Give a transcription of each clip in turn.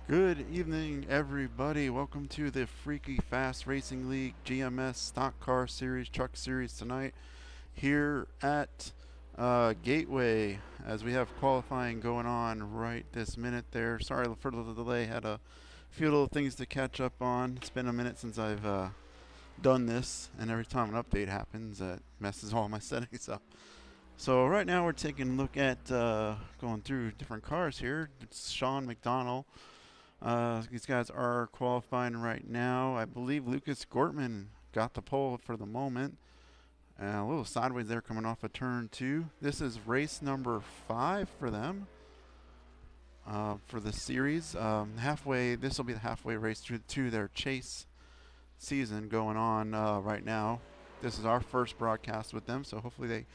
Good evening, everybody. Welcome to the Freaky Fast Racing League GMS Stock Car Series, Truck Series tonight here at Gateway as we have qualifying going on right this minute there. Sorry for the delay. Had a few little things to catch up on. It's been a minute since I've done this, and every time an update happens, it messes all my settings up. So right now we're taking a look at going through different cars here. It's Sean McDonald. These guys are qualifying right now. I believe Lucas Gortman got the pole for the moment. A little sideways there coming off of turn 2. This is race number 5 for them for the series. This will be the halfway race to their chase season going on right now. This is our first broadcast with them, so hopefully they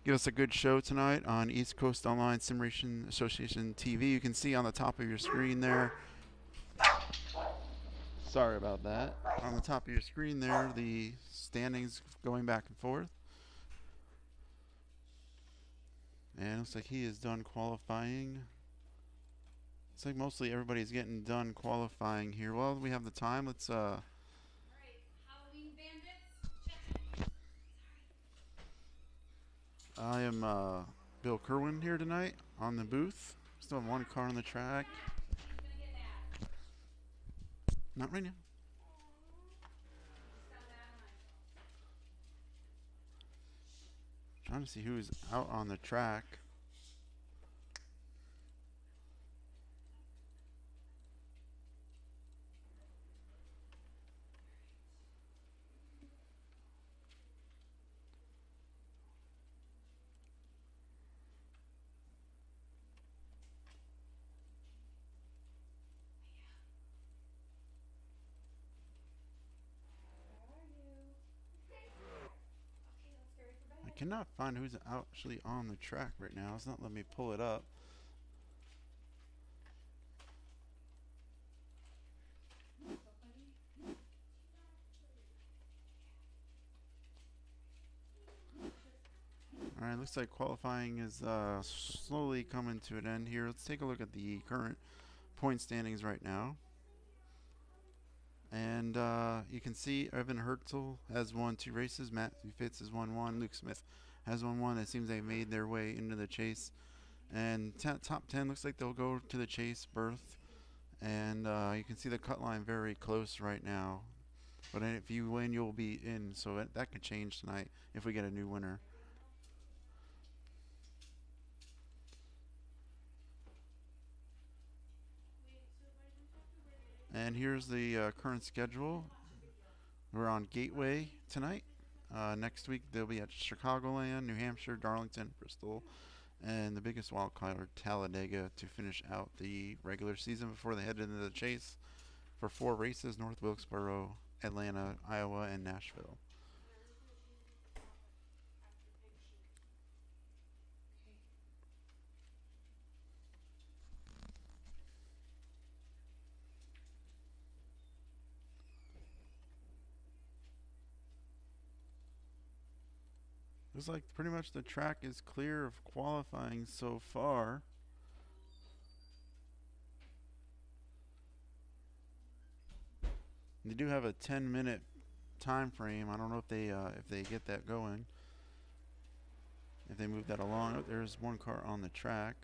give us a good show tonight on East Coast Online Simulation Association TV. You can see on the top of your screen there. Sorry about that. On the top of your screen there, the standings going back and forth. And it looks like he is done qualifying. Looks like mostly everybody's getting done qualifying here. Well, we have the time. Let's Alright, Halloween Bandits, check. I am Bill Kerwin here tonight on the booth. Still have one car on the track. Who's gonna get mad? Not right now. Just got mad at myself. Trying to see who's out on the track. Where are you? Okay, let's get ready for I bed. cannot find who's actually on the track right now. It's not letting me pull it up. Alright, looks like qualifying is slowly coming to an end here. Let's take a look at the current point standings right now. And you can see Evan Hertzel has won 2 races. Matthew Fitz has won 1. Luke Smith has won 1. It seems they made their way into the chase. And top 10 looks like they'll go to the chase berth. And you can see the cut line very close right now. But if you win, you'll be in. So that could change tonight if we get a new winner. And here's the current schedule. We're on Gateway tonight. Next week they'll be at Chicagoland, New Hampshire, Darlington, Bristol, and the biggest wild card, Talladega, to finish out the regular season before they head into the chase for 4 races: North Wilkesboro, Atlanta, Iowa, and Nashville. Looks like pretty much the track is clear of qualifying so far. They do have a 10-minute time frame. I don't know if they get that going. If they move that along. Oh, there's one car on the track.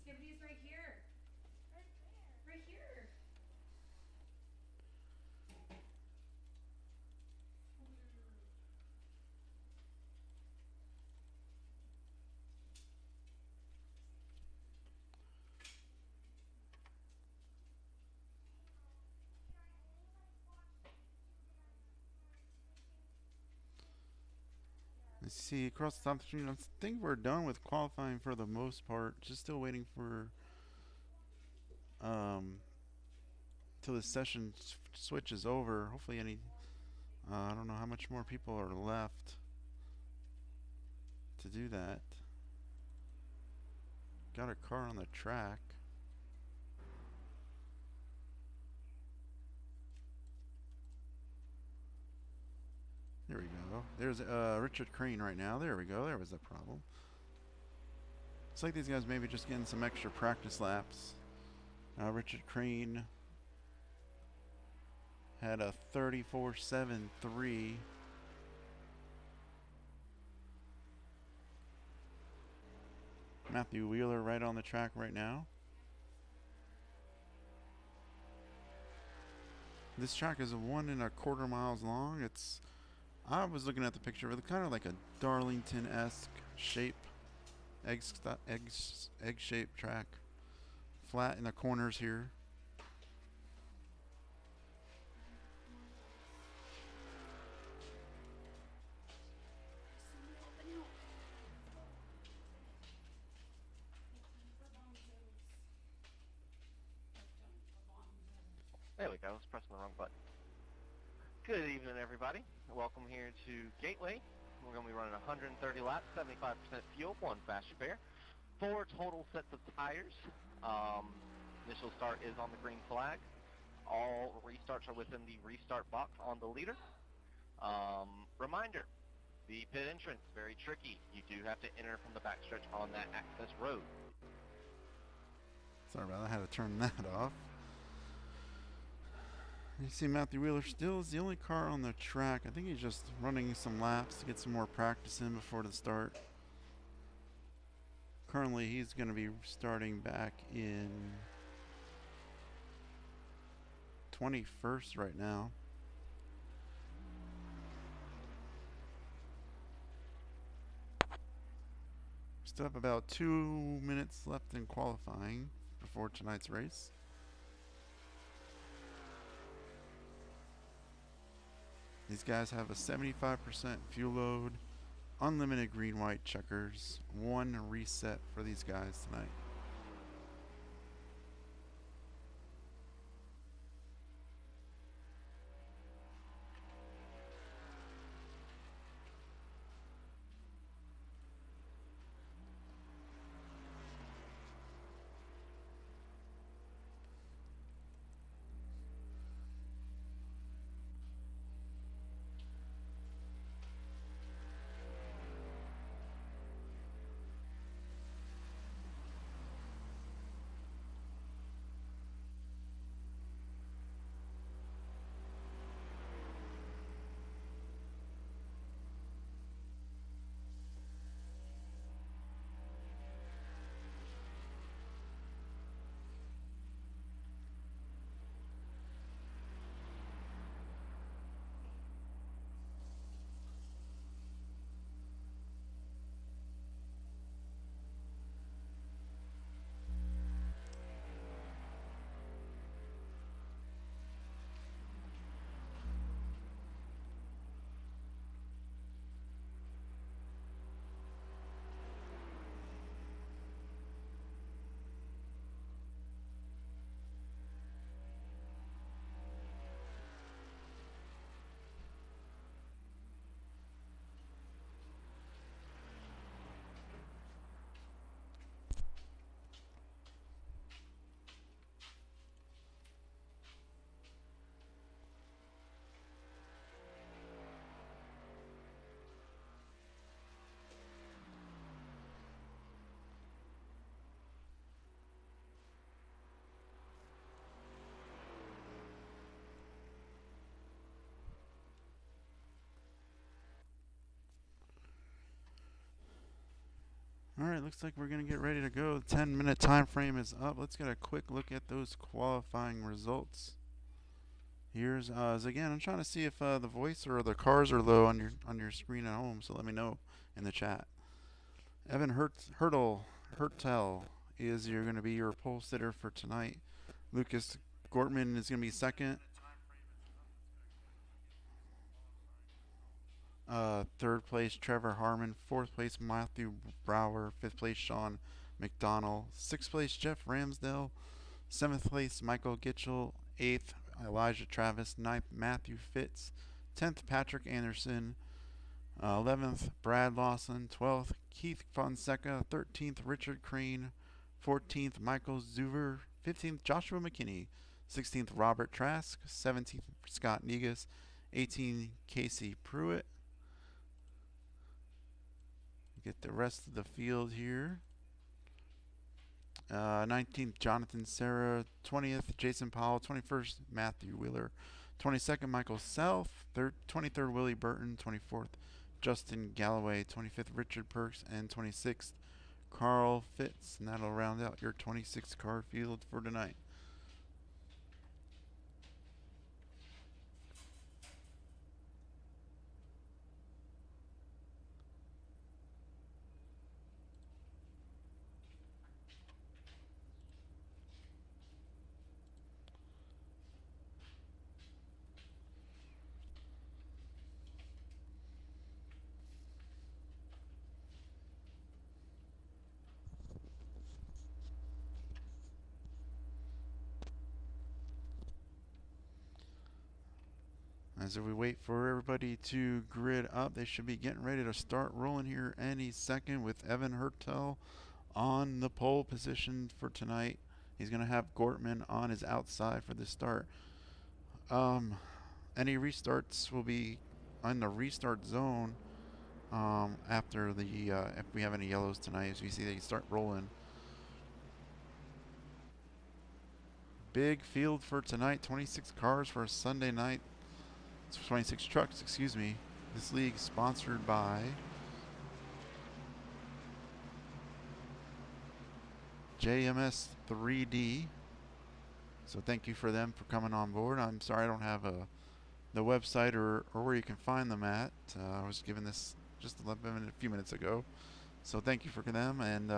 Skibbity's right here. Right here. Let's see, across the top of the screen, I think we're done with qualifying for the most part. Just still waiting for um, till the session switches over. Hopefully, I don't know how much more people are left to do that. Got a car on the track. There we go. There's Richard Crane right now. There we go. There was the problem. It's like these guys maybe just getting some extra practice laps. Richard Crane had a 34.73. Matthew Wheeler right on the track right now. This track is 1.25 miles long. I was looking at the picture of it, kind of like a Darlington-esque shape, egg-shaped track. Flat in the corners here. There we go. I was pressing the wrong button. Good evening, everybody. Welcome here to Gateway. We're going to be running 130 laps, 75% fuel, 1 fast repair, 4 total sets of tires. Initial start is on the green flag. All restarts are within the restart box on the leader. Reminder, the pit entrance, very tricky. You do have to enter from the backstretch on that access road. Sorry about that. I had to turn that off. You see Matthew Wheeler still is the only car on the track. I think he's just running some laps to get some more practice in before the start. Currently, he's going to be starting back in 21st right now. Still have about 2 minutes left in qualifying before tonight's race. These guys have a 75% fuel load, unlimited green-white checkers, 1 reset for these guys tonight. Alright, looks like we're going to get ready to go. The 10-minute time frame is up. Let's get a quick look at those qualifying results. Here's again, I'm trying to see if the voice or the cars are low on your screen at home, so let me know in the chat. Evan Hertel is going to be your pole sitter for tonight. Lucas Gortman is going to be second. Third place, Trevor Harmon. Fourth place, Matthew Brower. Fifth place, Sean McDonald. Sixth place, Jeff Ramsdale. Seventh place, Michael Gitchell. Eighth, Elijah Travis. Ninth, Matthew Fitz. 10th, Patrick Anderson. 11th, Brad Lawson. 12th, Keith Fonseca. 13th, Richard Crane. 14th, Michael Zuver. 15th, Joshua McKinney. 16th, Robert Trask. 17th, Scott Negus. 18th, Casey Pruitt. Get the rest of the field here. 19th, Jonathan Serra. 20th, Jason Powell. 21st, Matthew Wheeler. 22nd, Michael Self. 23rd, Willie Burton. 24th, Justin Galloway. 25th, Richard Perks. And 26th, Carl Fitz. And that'll round out your 26 car field for tonight. As we wait for everybody to grid up, they should be getting ready to start rolling here any second with Evan Hertel on the pole position for tonight. He's going to have Gortman on his outside for the start. Any restarts will be on the restart zone after the if we have any yellows tonight. As you see, they start rolling. Big field for tonight. 26 cars for a Sunday night. 26 trucks, excuse me. This league sponsored by JMS 3D. So thank you for them for coming on board. I'm sorry I don't have the website or where you can find them at. I was given this just a few minutes ago. So thank you for them, and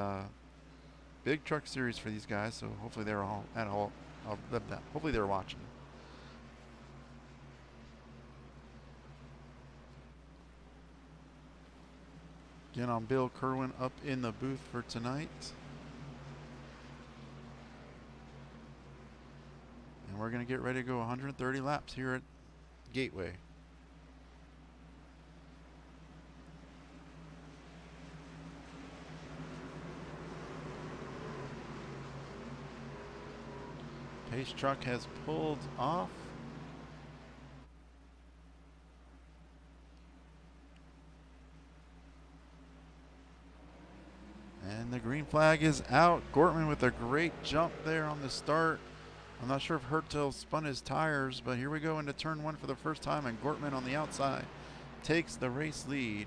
big truck series for these guys. So hopefully they're all at all. Hopefully they're watching. Again, I'm Bill Kerwin up in the booth for tonight. And we're going to get ready to go 130 laps here at Gateway. Pace truck has pulled off. And the green flag is out. Gortman with a great jump there on the start. I'm not sure if Hertel spun his tires, but here we go into turn one for the first time, and Gortman on the outside takes the race lead.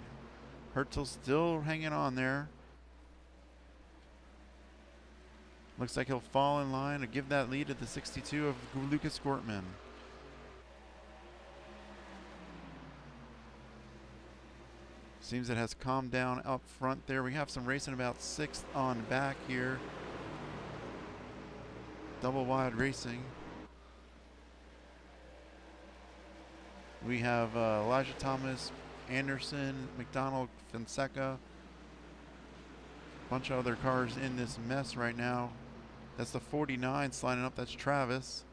Hertel still hanging on there. Looks like he'll fall in line to give that lead to the 62 of Lucas Gortman. Seems it has calmed down up front there. We have some racing about 6th on back here. Double wide racing. We have Elijah Thomas, Anderson, McDonald, Fonseca. A bunch of other cars in this mess right now. That's the 49 sliding up. That's Travis.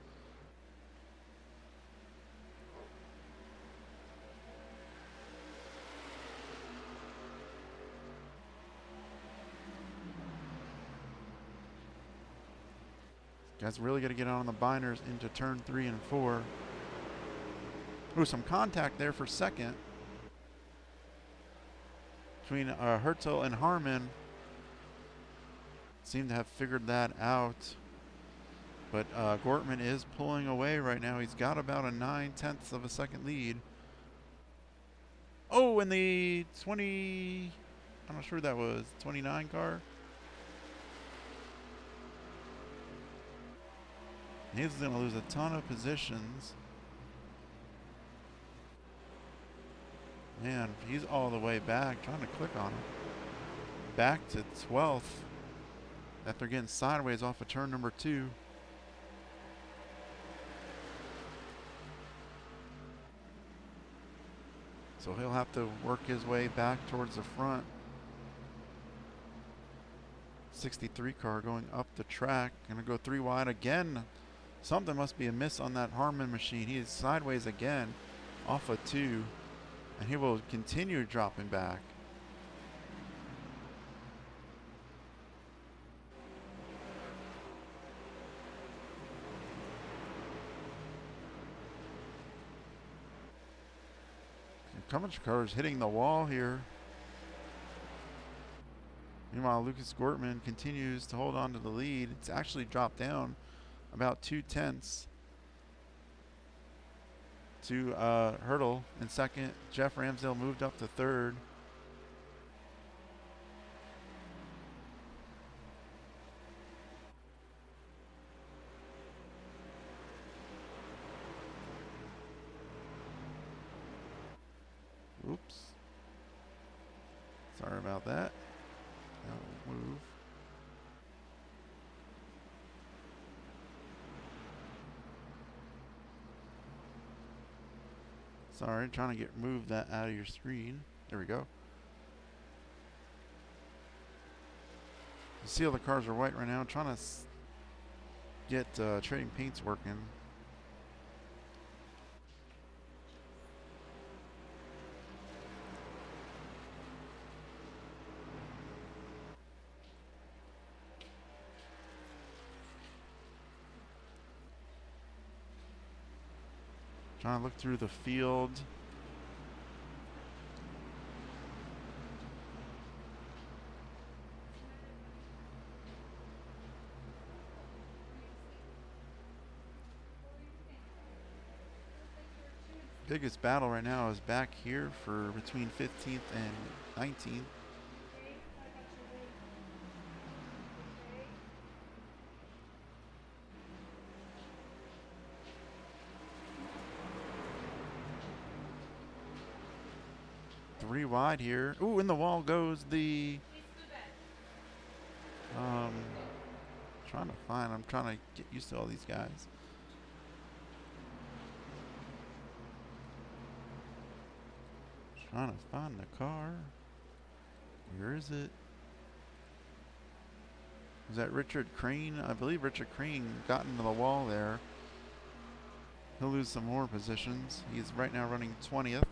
Guys really got to get on the binders into turn 3 and 4. Ooh, some contact there for second between Hertel and Harmon. Seem to have figured that out. But Gortman is pulling away right now. He's got about a 9/10 of a second lead. Oh, and the 20, I'm not sure that was 29 car. He's going to lose a ton of positions. Man, he's all the way back. Trying to click on him. Back to 12th after getting sideways off of turn number 2. So he'll have to work his way back towards the front. 63 car going up the track. Going to go 3 wide again. Something must be amiss on that Harmon machine. He is sideways again off of 2. And he will continue dropping back. Cummins car is hitting the wall here. Meanwhile, Lucas Gortman continues to hold on to the lead. It's actually dropped down about 2/10 to Hurdle in second. Jeff Ramsdale moved up to third. Oops. Sorry about that. That'll move. Sorry, trying to move that out of your screen. There we go. You see all the cars are white right now. Trying to get trading paints working. Trying to look through the field. Biggest battle right now is back here for between 15th and 19th. Three wide here. Ooh, in the wall goes the I'm trying to get used to all these guys. Trying to find the car. Where is it? Is that Richard Crane? I believe Richard Crane got into the wall there. He'll lose some more positions. He's right now running 20th.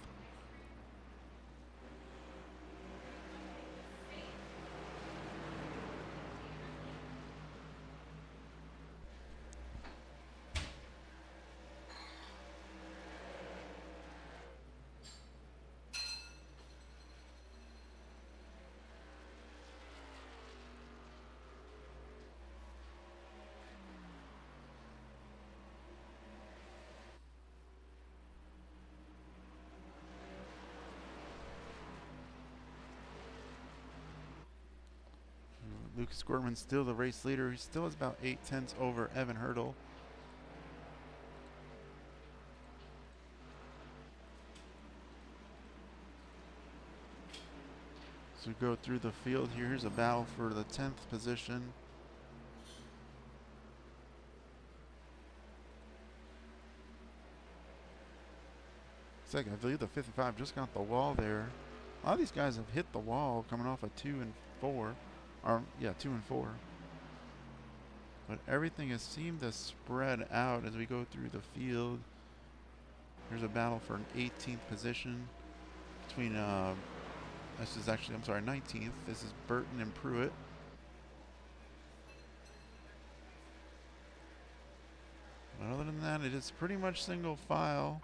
Lucas Gorman's still the race leader. He still has about 8/10 over Evan Hurdle. So we go through the field here. Here's a battle for the 10th position. Looks like I believe the 55 just got the wall there. A lot of these guys have hit the wall coming off of 2 and 4. Or, yeah, 2 and 4. But everything has seemed to spread out as we go through the field. There's a battle for an 18th position between, this is actually, I'm sorry, 19th. This is Burton and Pruitt. But other than that, it is pretty much single file.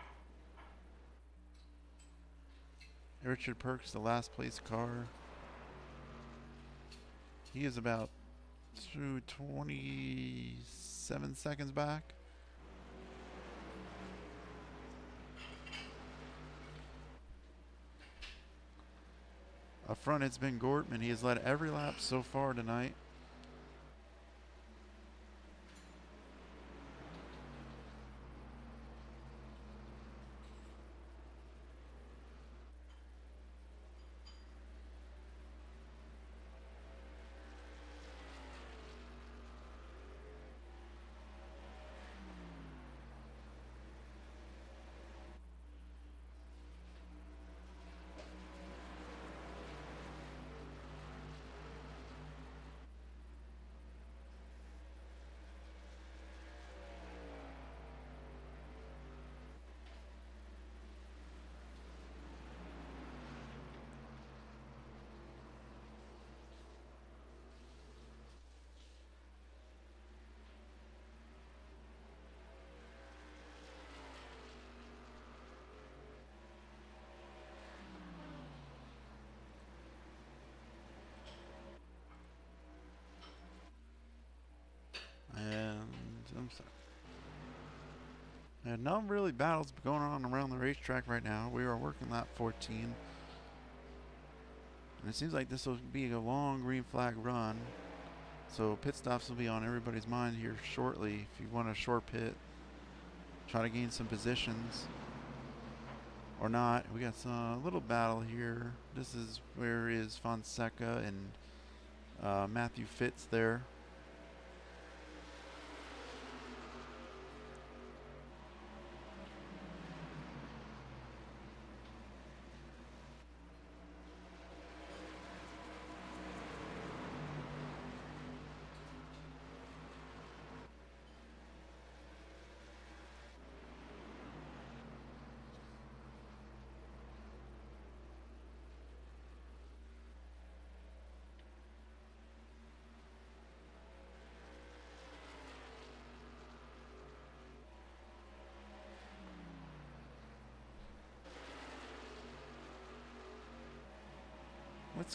Richard Perks, the last place car. He is about 27 seconds back. Up front, it's been Gortman. He has led every lap so far tonight. And no really battles going on around the racetrack right now. We are working lap 14. And it seems like this will be a long green flag run. So pit stops will be on everybody's mind here shortly. If you want a short pit, try to gain some positions. Or not. We got some little battle here. This is where is Fonseca and Matthew Fitz there.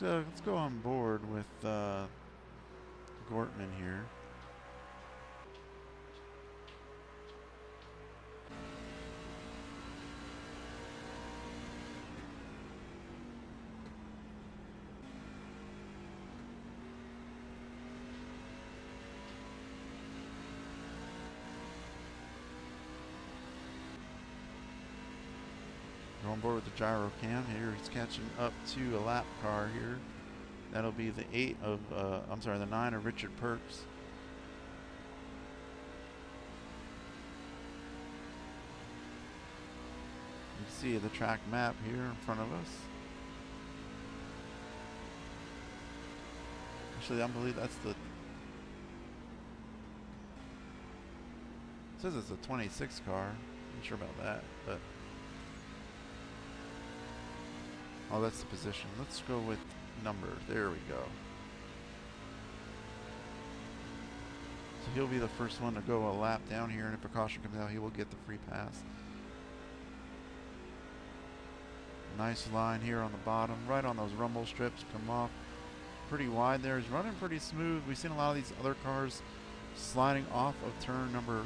Let's go on board with Gortman here. Go on board with the gyro cam here. He's catching up to a lap car here. That'll be the 9 of Richard Perks. You can see the track map here in front of us. Actually, I believe that's the... It says it's a 26 car. I'm not sure about that, but... Oh, that's the position. Let's go with number. There we go. So he'll be the first one to go a lap down here, and if precaution comes out, he will get the free pass. Nice line here on the bottom, right on those rumble strips. Come off pretty wide there. He's running pretty smooth. We've seen a lot of these other cars sliding off of turn number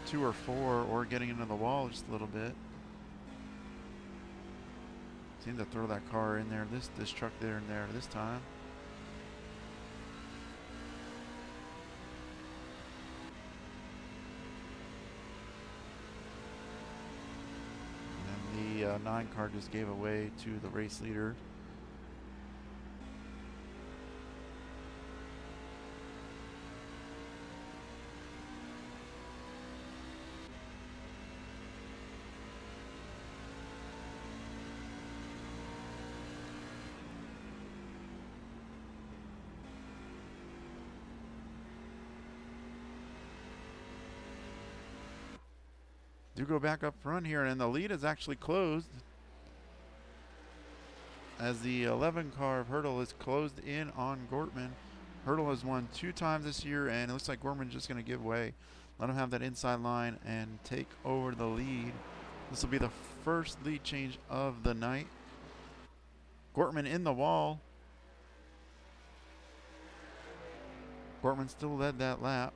2 or 4, or getting into the wall just a little bit. Seem to throw that car in there, this truck there and there this time. And the 9 car just gave away to the race leader. Do go back up front here, and the lead is actually closed as the 11 car of Hurdle is closed in on Gortman. Hurdle has won 2 times this year, and it looks like Gortman's just going to give way. Let him have that inside line and take over the lead. This will be the first lead change of the night. Gortman in the wall. Gortman still led that lap.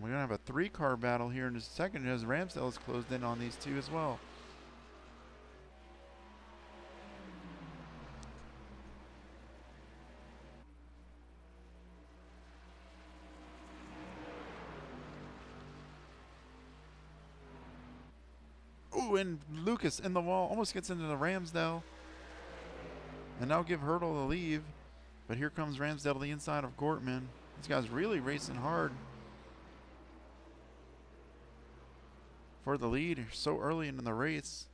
We're going to have a 3-car battle here in a second as Ramsdale is closed in on these 2 as well. Ooh, and Lucas in the wall almost gets into the Ramsdale. And now give Hurdle the leave. But here comes Ramsdale to the inside of Gortman. These guys really racing hard for the lead so early in the race.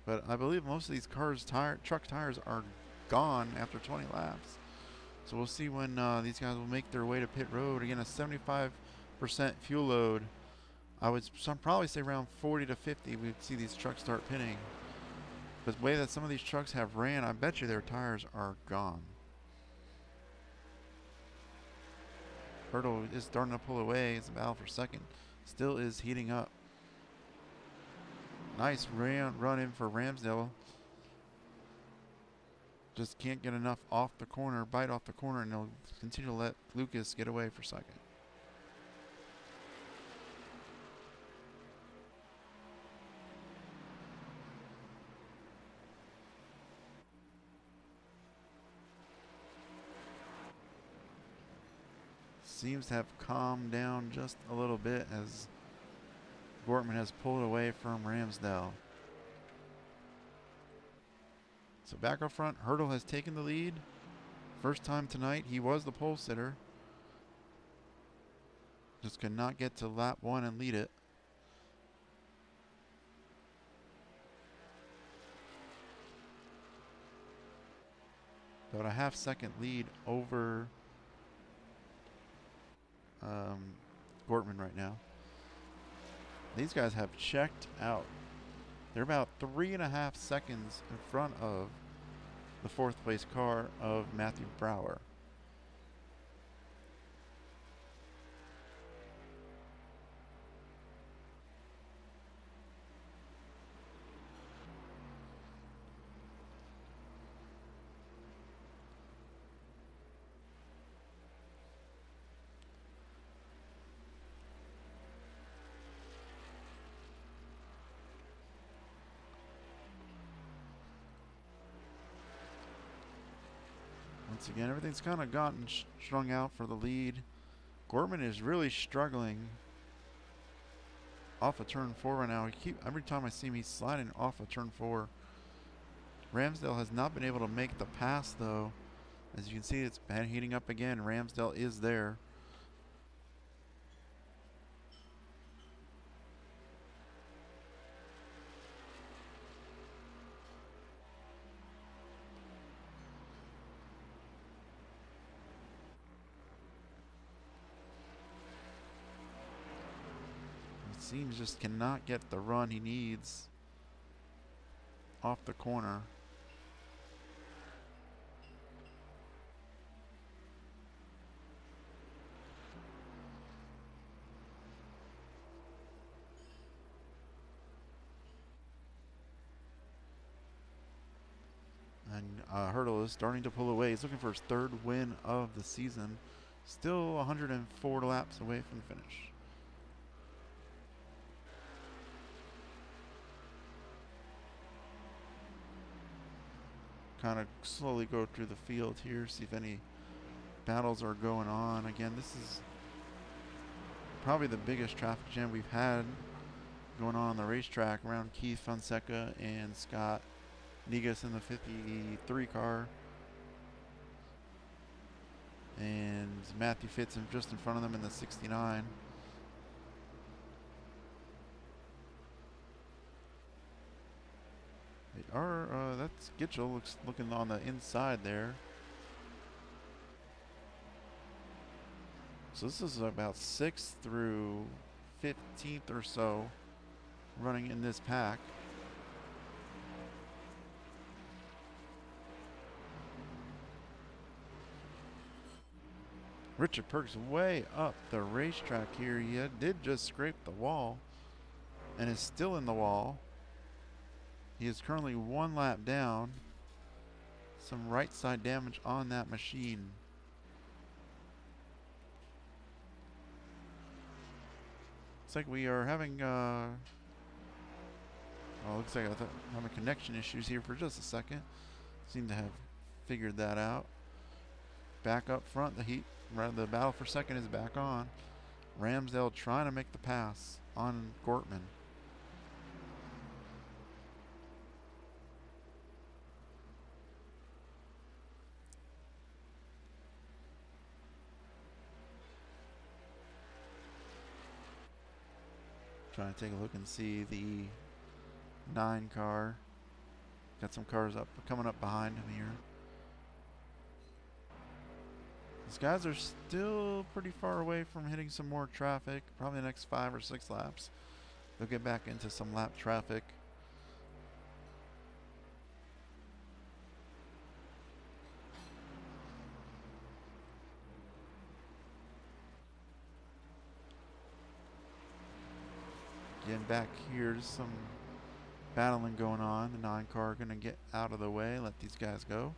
But I believe most of these cars' truck tires are gone after 20 laps. So we'll see when these guys will make their way to pit road. Again, a 75% fuel load. I would probably say around 40 to 50 we'd see these trucks start pitting. But the way that some of these trucks have ran, I bet you their tires are gone. Hurdle is starting to pull away. It's a battle for second. Still is heating up. Nice run in for Ramsdale. Just can't get enough off the corner, bite off the corner, and they'll continue to let Lucas get away for second. Seems to have calmed down just a little bit as Gortman has pulled away from Ramsdale. So back up front, Hurdle has taken the lead. First time tonight, he was the pole sitter. Just could not get to lap 1 and lead it. About a half-second lead over Gortman right now. These guys have checked out. They're about 3.5 seconds in front of the 4th place car of Matthew Brower. Once again, everything's kind of gotten strung out for the lead. Gorman is really struggling off of turn 4 right now. Every time I see him, he's sliding off of turn 4. Ramsdale has not been able to make the pass, though. As you can see, it's been heating up again. Ramsdale is there. Seems just cannot get the run he needs off the corner. And Hurdle is starting to pull away. He's looking for his 3rd win of the season. Still 104 laps away from the finish. Kind of slowly go through the field here, see if any battles are going on. Again, this is probably the biggest traffic jam we've had going on the racetrack around Keith Fonseca and Scott Negus in the 53 car. And Matthew Fitz just in front of them in the 69. That's Gitchell looking on the inside there. So this is about 6th through 15th or so running in this pack. Richard Perks way up the racetrack here. He did just scrape the wall and is still in the wall. He is currently 1 lap down. Some right side damage on that machine. Looks like we are having looks like I'm having connection issues here for just a second. Seem to have figured that out. Back up front, the battle for second is back on. Ramsdale trying to make the pass on Gortman. Trying to take a look and see the 9 car. Got some cars coming up behind him here. These guys are still pretty far away from hitting some more traffic. Probably the next 5 or 6 laps. They'll get back into some lap traffic. Getting back here, some battling going on. The 9 car going to get out of the way, let these guys go.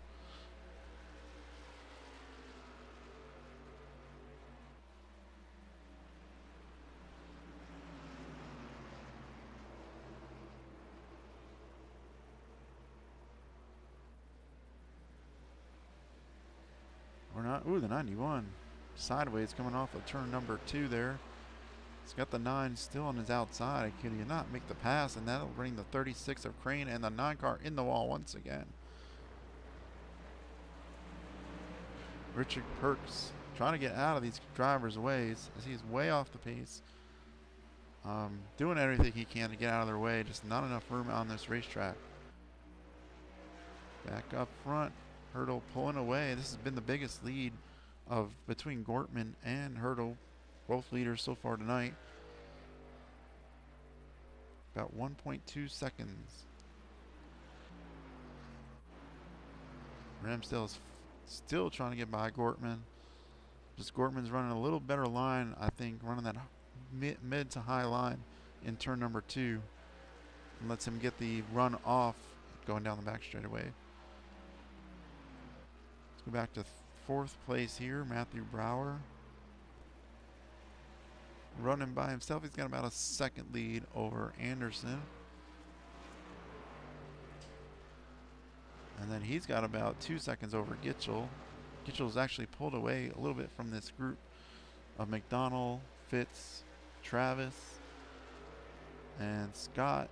Or not. Ooh, the 91. Sideways coming off of turn number 2 there. He's got the 9 still on his outside. Could he not make the pass? And that'll bring the 36 of Crane and the 9 car in the wall once again. Richard Perks trying to get out of these drivers' ways as he's way off the pace. Doing everything he can to get out of their way. Just not enough room on this racetrack. Back up front. Hurdle pulling away. This has been the biggest lead of between Gortman and Hurdle. Both leaders so far tonight. About 1.2 seconds. Ramsdale is still trying to get by Gortman. Just Gortman's running a little better line, I think, running that mid to high line in turn number 2. And lets him get the run off going down the back straightaway. Let's go back to 4th place here, Matthew Brower. Running by himself, he's got about a second lead over Anderson. And then he's got about 2 seconds over Gitchell. Gitchell's actually pulled away a little bit from this group of McDonald, Fitz, Travis, and Scott.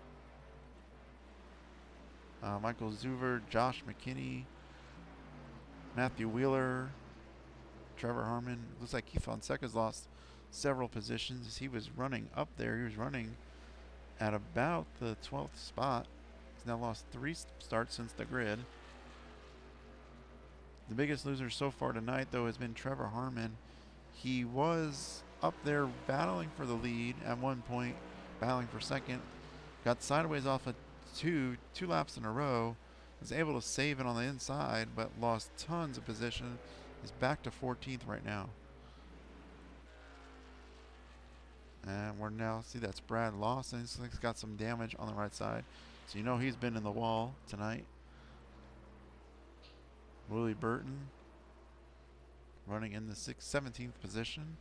Michael Zuver, Josh McKinney, Matthew Wheeler, Trevor Harmon. Looks like Keith Fonseca's lost several positions as he was running up there. He was running at about the 12th spot. He's now lost 3 starts since the grid. The biggest loser so far tonight, though, has been Trevor Harmon. He was up there battling for the lead at one point, battling for second. Got sideways off of two laps in a row. Was able to save it on the inside, but lost tons of position. He's back to 14th right now. And we're now, see, that's Brad Lawson. He's got some damage on the right side. So you know he's been in the wall tonight. Willie Burton running in the 17th position.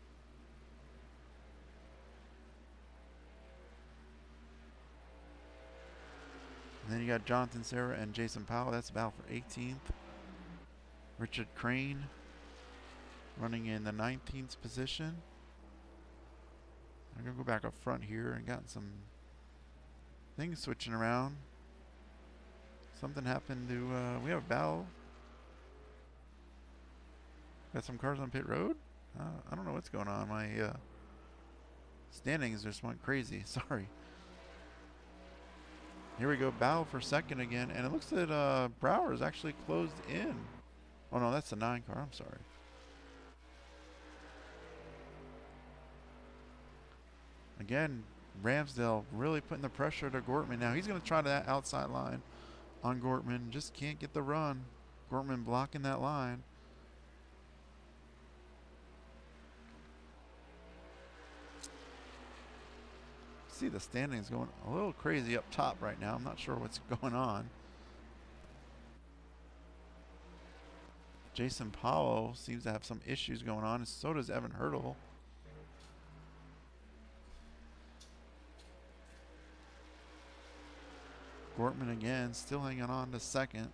And then you got Jonathan Serra and Jason Powell. That's about for 18th. Richard Crane running in the 19th position. I'm going to go back up front here and got some things switching around. Something happened to, we have a battle. Got some cars on pit road. I don't know what's going on. My standings just went crazy. Sorry. Here we go. Battle for second again. And it looks that Brower is actually closed in. Oh, no, that's the 9 car. I'm sorry. Again, Ramsdale really putting the pressure to Gortman. Now he's going to try that outside line on Gortman. Just can't get the run. Gortman blocking that line. See the standings going a little crazy up top right now. I'm not sure what's going on. Jason Powell seems to have some issues going on, and so does Evan Hurdle. Gortman again, still hanging on to second.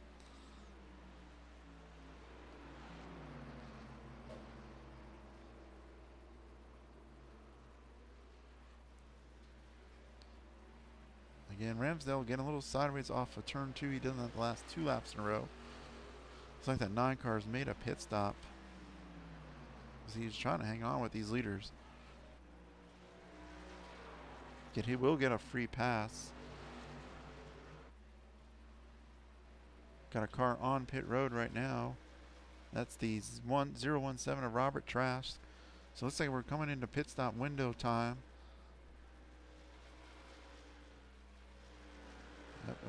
Again, Ramsdale getting a little sideways off of turn 2. He did that the last 2 laps in a row. Looks like that 9 car's made a pit stop. He's trying to hang on with these leaders. Yet he will get a free pass. Got a car on pit road right now. That's the 017 of Robert Trask. So it looks like we're coming into pit stop window time.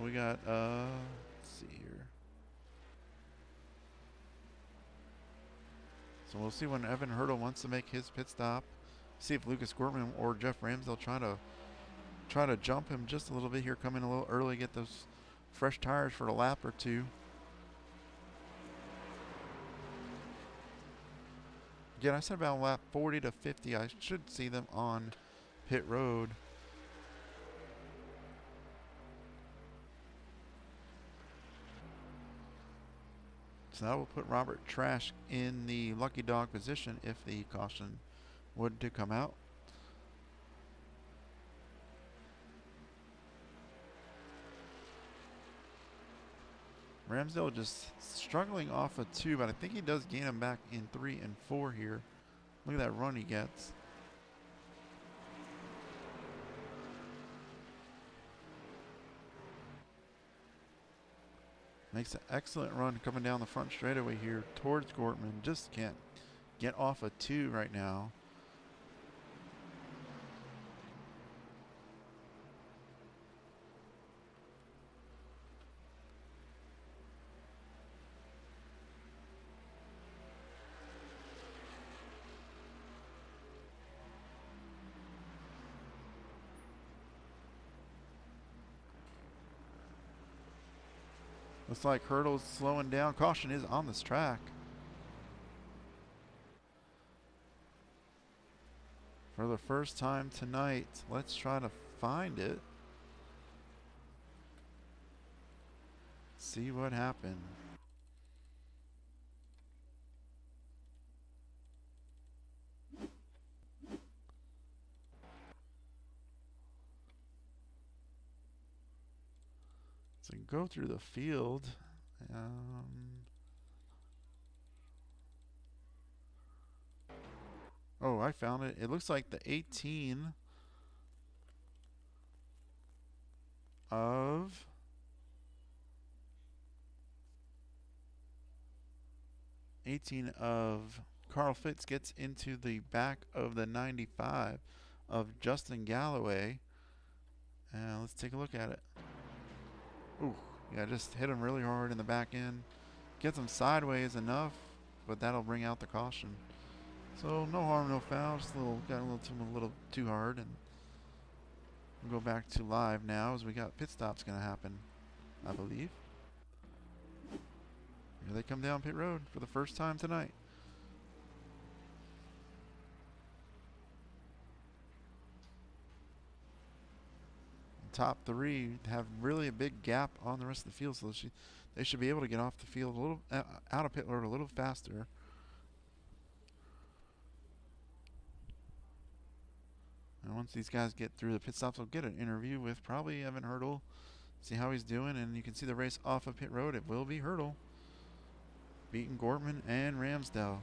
We got, let's see here. So we'll see when Evan Hurdle wants to make his pit stop. See if Lucas Gortman or Jeff Ramsdale try try to jump him just a little bit here, come in a little early, get those fresh tires for a lap or two. Again, I said about lap 40 to 50. I should see them on pit road. So that will put Robert Trash in the lucky dog position if the caution would to come out. Ramsdale just struggling off of 2, but I think he does gain him back in 3 and 4 here. Look at that run he gets. Makes an excellent run coming down the front straightaway here towards Gortman. Just can't get off of 2 right now. Looks like Hurdle's slowing down. Caution is on this track. For the first time tonight, let's try to find it. See what happened. So go through the field. Oh, I found it. It looks like the 18 of Carl Fitz gets into the back of the 95 of Justin Galloway. And let's take a look at it. Ooh, yeah, just hit him really hard in the back end. Gets him sideways enough, but that'll bring out the caution. So no harm, no foul. Just got a little too hard, and we'll go back to live now as we got pit stops going to happen, I believe. Here they come down pit road for the first time tonight. Top 3 have really a big gap on the rest of the field, so they should be able to get off the field a little out of pit road a little faster. And once these guys get through the pit stops, we'll get an interview with probably Evan Hurdle, see how he's doing, and you can see the race off of pit road. It will be Hurdle beating Gortman and Ramsdale.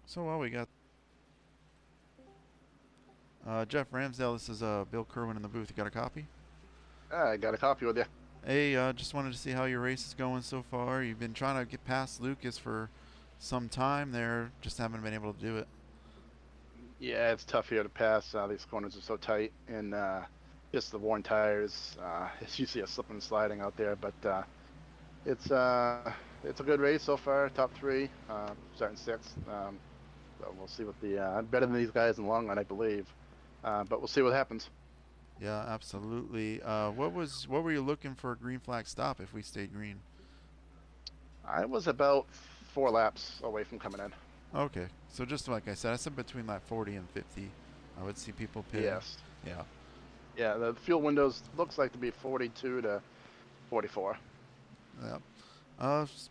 So while we got Jeff Ramsdale, this is Bill Kerwin in the booth. You got a copy? I got a copy with you. Hey, just wanted to see how your race is going so far. You've been trying to get past Lucas for some time there, just haven't been able to do it. Yeah, it's tough here to pass. These corners are so tight, and just the worn tires. It's usually a slipping and sliding out there, but it's a good race so far. Top 3, starting 6th. So we'll see what the I'm better than these guys in the long run, I believe. But we'll see what happens. Yeah, absolutely. What were you looking for a green flag stop if we stayed green? I was about 4 laps away from coming in. Okay, so just like I said between lap 40 and 50, I would see people pit. Yes. Yeah. Yeah, the fuel windows looks like to be 42 to 44. Yeah.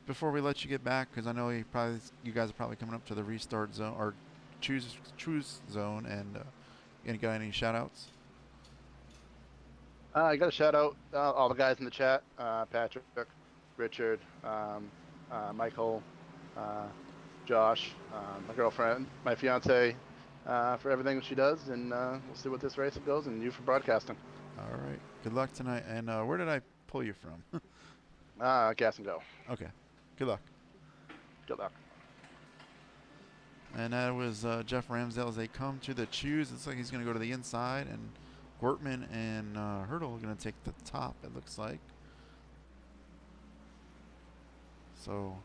Before we let you get back, because I know you guys are probably coming up to the restart zone or choose zone, and you got any shout outs? I got a shout out all the guys in the chat, Patrick, Richard, Michael, Josh, my girlfriend, my fiance, for everything she does, and we'll see what this race goes, and you for broadcasting. All right. Good luck tonight. And where did I pull you from? Gas and go. Okay. Good luck. Good luck. And that was Jeff Ramsdale as they come to the choose. It's like he's going to go to the inside, and Gortman and Hurdle are going to take the top, it looks like. So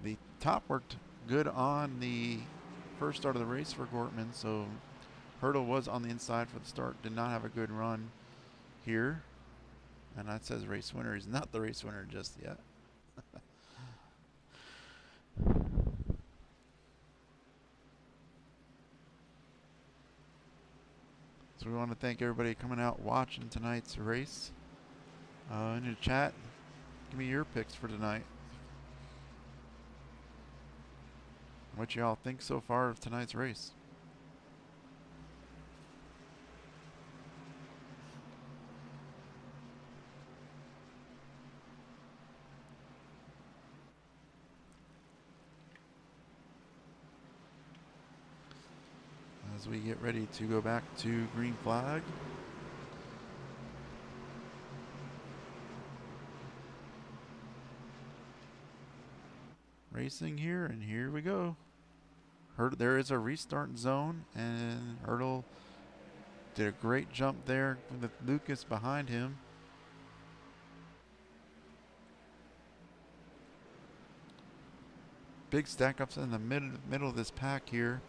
The top worked good on the first start of the race for Gortman, so Hurdle was on the inside for the start, did not have a good run here. And that says race winner. He's not the race winner just yet. So we want to thank everybody coming out watching tonight's race. In the chat, give me your picks for tonight. What y'all think so far of tonight's race? As we get ready to go back to green flag. Racing here, and here we go. There is a restart zone, and Hurdle did a great jump there with Lucas behind him. Big stack ups in the middle of this pack here.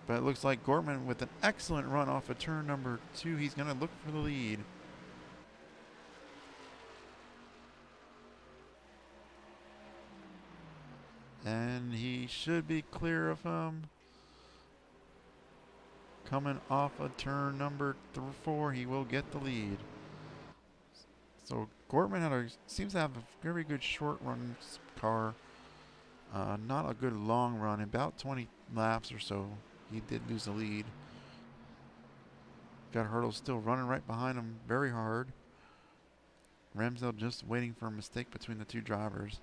But it looks like Gortman with an excellent run off of turn number 2. He's going to look for the lead. And he should be clear of him. Coming off of turn number 4, he will get the lead. So Gortman seems to have a very good short run car. Not a good long run, about 20 laps or so. He did lose the lead. Got Hurdle still running right behind him very hard. Ramsdale just waiting for a mistake between the two drivers.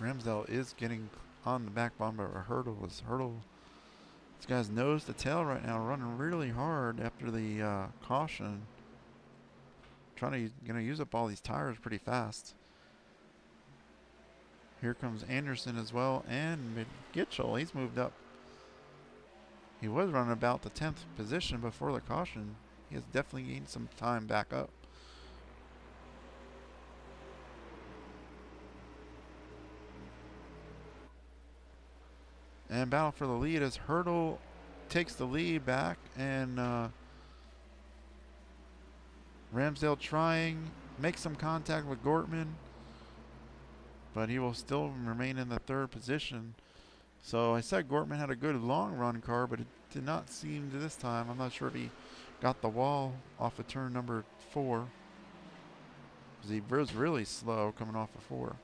Ramsdale is getting on the back bumper of Hurdle. This guy's nose to tail right now, running really hard after the caution. Gonna use up all these tires pretty fast. Here comes Anderson as well, and Gitchell, he's moved up. He was running about the 10th position before the caution. He has definitely gained some time back up. And battle for the lead as Hurdle takes the lead back, and Ramsdale trying, makes some contact with Gortman, but he will still remain in the 3rd position. So I said Gortman had a good long run car, but it did not seem to this time. I'm not sure if he got the wall off of turn number 4, because he was really slow coming off of 4.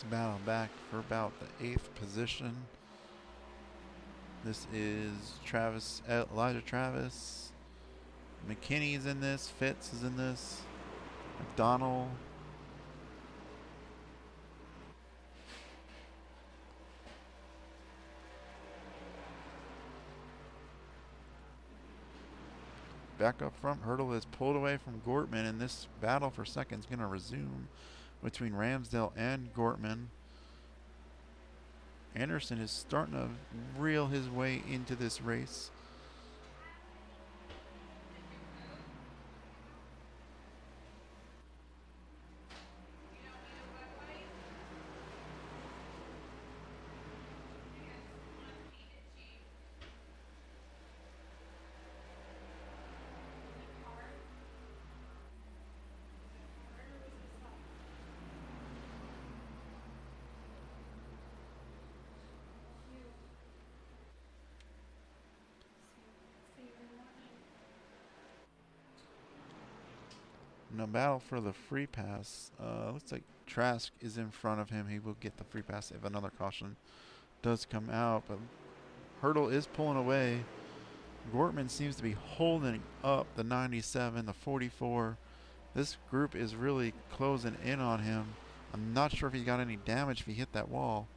Battle back for about the 8th position. This is Elijah Travis. McKinney is in this. Fitz is in this. McDonald. Back up front, Hurdle is pulled away from Gortman, and this battle for second is going to resume between Ramsdale and Gortman. Anderson is starting to reel his way into this race. No battle for the free pass. Looks like Trask is in front of him. He will get the free pass if another caution does come out. But Hurdle is pulling away. Gortman seems to be holding up the 97, the 44. This group is really closing in on him. I'm not sure if he got any damage if he hit that wall.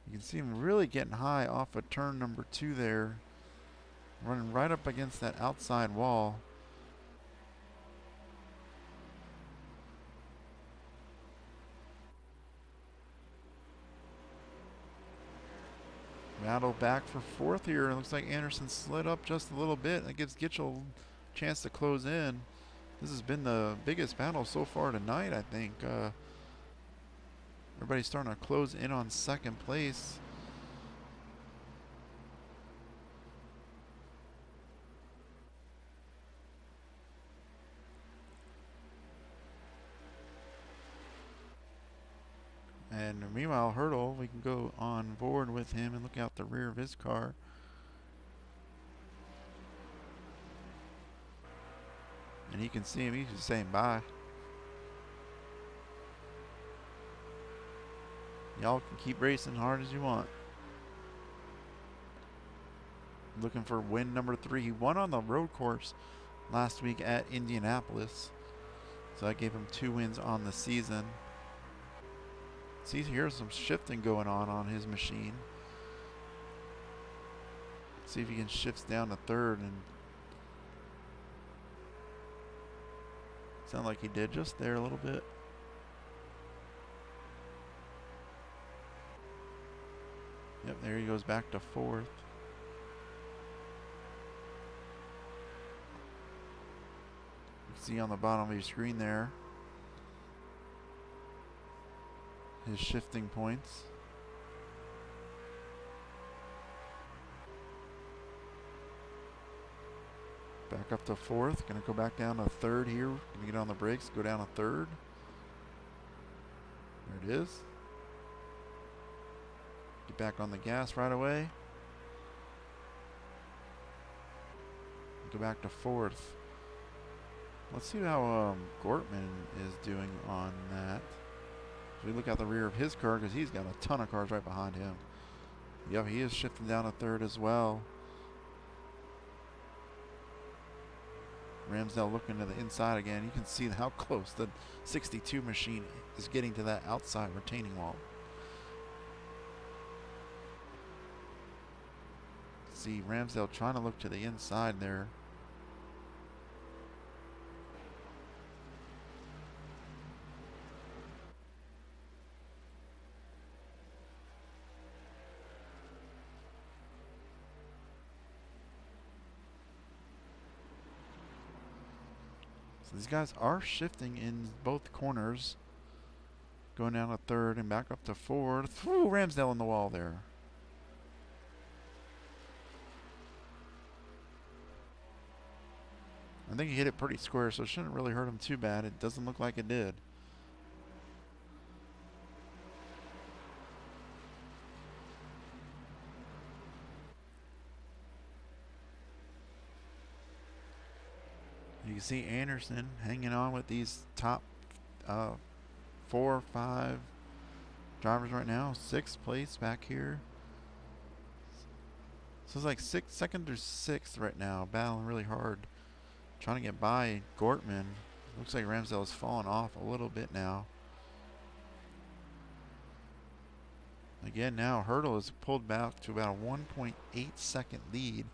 You can see him really getting high off of turn number 2 there. Running right up against that outside wall. Battle back for 4th here. It looks like Anderson slid up just a little bit. That gives Gitchell a chance to close in. This has been the biggest battle so far tonight, I think. Everybody's starting to close in on 2nd place. And meanwhile, Hurdle, we can go on board with him and look out the rear of his car. And he can see him. He's just saying bye. Y'all can keep racing hard as you want. Looking for win number 3. He won on the road course last week at Indianapolis. So that gave him 2 wins on the season. See, here's some shifting going on his machine. See if he can shift down to 3rd, and sound like he did just there a little bit. Yep, there he goes back to 4th. You can see on the bottom of your screen there his shifting points. Back up to 4th. Gonna go back down to 3rd here. Gonna get on the brakes, go down to 3rd. There it is. Get back on the gas right away. Go back to 4th. Let's see how Gortman is doing on that. So we look out the rear of his car because he's got a ton of cars right behind him. Yep, he is shifting down to 3rd as well. Ramsdale looking to the inside again. You can see how close the 62 machine is getting to that outside retaining wall. See Ramsdale trying to look to the inside there. So these guys are shifting in both corners. Going down to 3rd and back up to 4th. Ooh, Ramsdale in the wall there. I think he hit it pretty square, so it shouldn't really hurt him too bad. It doesn't look like it did. You can see Anderson hanging on with these top 4 or 5 drivers right now. 6th place back here. So it's like 2nd or 6th right now, battling really hard. Trying to get by Gortman. Looks like Ramsdale has fallen off a little bit now. Again, now Hurdle is pulled back to about a 1.8 second lead.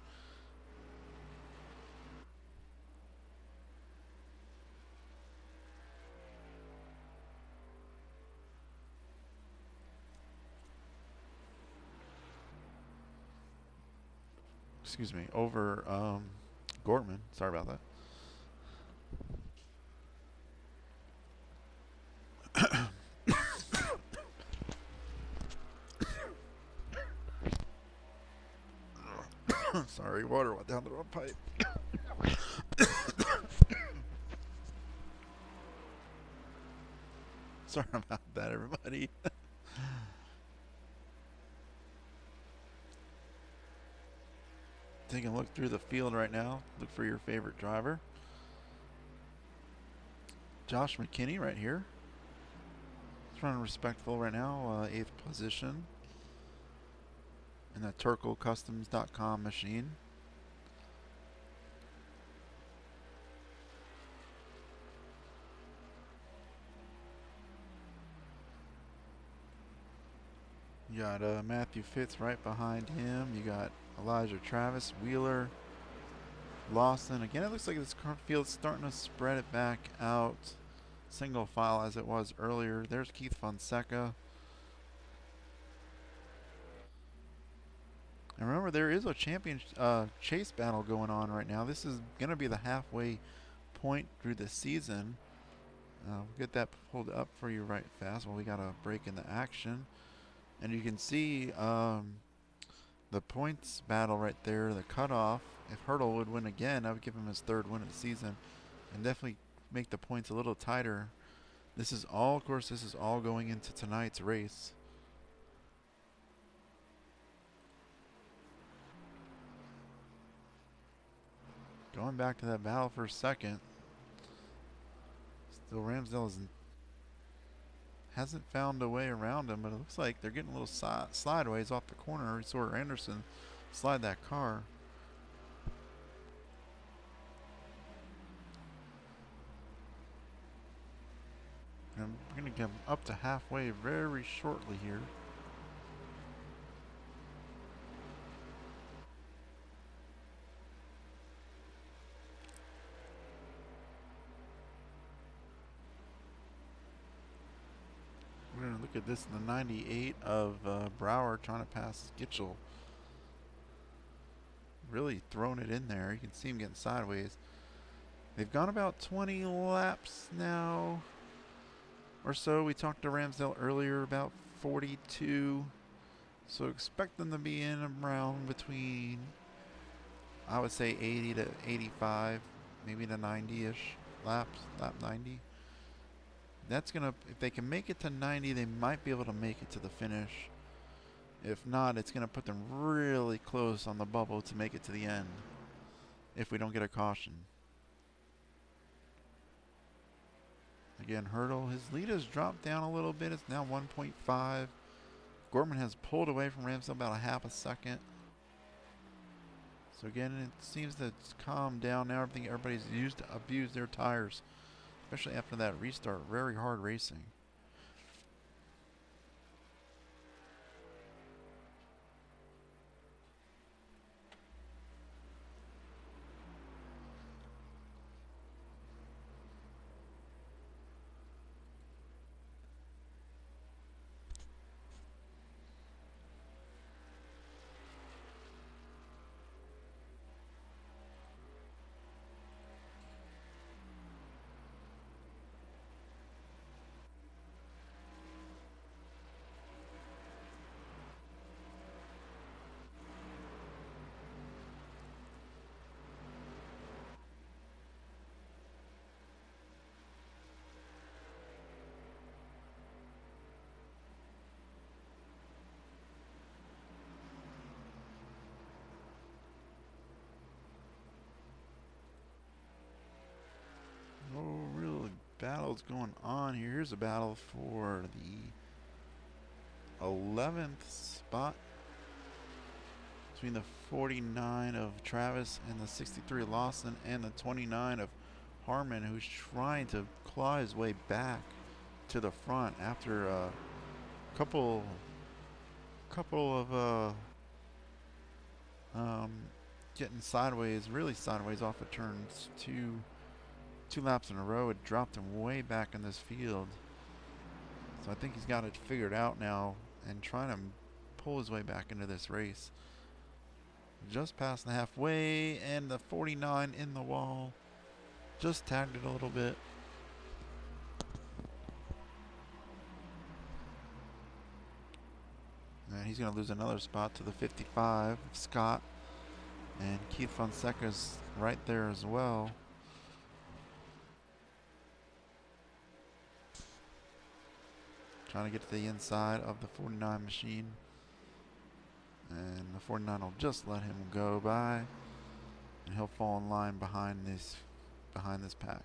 Excuse me, over Gortman. Sorry about that. Sorry, water went down the wrong pipe. Sorry about that, everybody. Taking a look through the field right now. Look for your favorite driver. Josh McKinney right here. He's running respectful right now, 8th position in the TurkleCustoms.com machine. You got Matthew Fitz right behind him. You got Elijah Travis, Wheeler, Lawson. Again, it looks like this field's starting to spread it back out. Single file as it was earlier. There's Keith Fonseca. And remember, there is a champion chase battle going on right now. This is going to be the halfway point through the season. We'll get that pulled up for you right fast while we got a break in the action. And you can see the points battle right there, the cutoff. If Hurdle would win again, I would give him his 3rd win of the season and definitely make the points a little tighter. This is all, of course, this is all going into tonight's race. Going back to that battle for a second. Still Ramsdale hasn't found a way around him, but it looks like they're getting a little slideways off the corner. We saw Anderson slide that car. And we're going to get up to halfway very shortly here. We're going to look at this in the 98 of Brower trying to pass Gitchell. Really throwing it in there. You can see him getting sideways. They've gone about 20 laps now or so. We talked to Ramsdale earlier about 42. So expect them to be in around between, I would say 80 to 85, maybe to 90-ish laps, lap 90. That's going to, if they can make it to 90, they might be able to make it to the finish. If not, it's going to put them really close on the bubble to make it to the end if we don't get a caution. Again, Hurdle, his lead has dropped down a little bit. It's now 1.5. Gorman has pulled away from Ramsdale about a half a second. So again, it seems to calm down now. Everybody's abused their tires, especially after that restart. Very hard racing. No real battles going on here. Here's a battle for the 11th spot between the 49 of Travis and the 63 Lawson and the 29 of Harmon, who's trying to claw his way back to the front after a couple of getting sideways, really sideways off of turns two laps in a row. It dropped him way back in this field. So I think he's got it figured out now and trying to pull his way back into this race. Just past the halfway, and the 49 in the wall. Just tagged it a little bit. And he's going to lose another spot to the 55, Scott. And Keith Fonseca's right there as well. Trying to get to the inside of the 49 machine. And the 49 will just let him go by. and he'll fall in line behind this pack.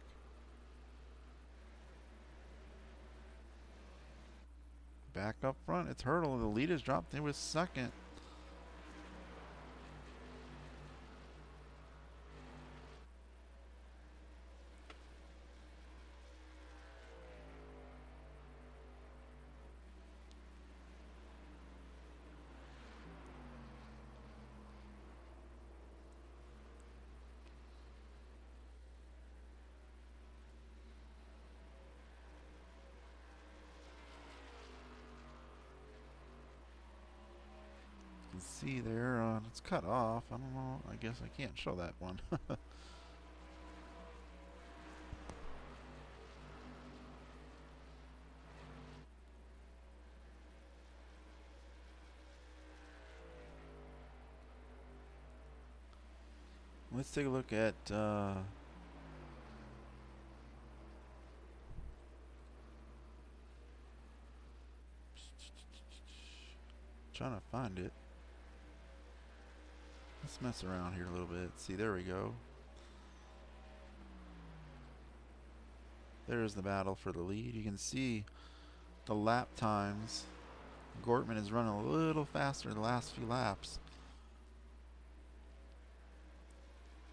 Back up front, it's Hurdle. The lead has dropped. It was second. See there, it's cut off. I don't know. I guess I can't show that one. Let's take a look at trying to find it. Let's mess around here a little bit. See, there we go. There's the battle for the lead. You can see the lap times. Gortman is running a little faster the last few laps.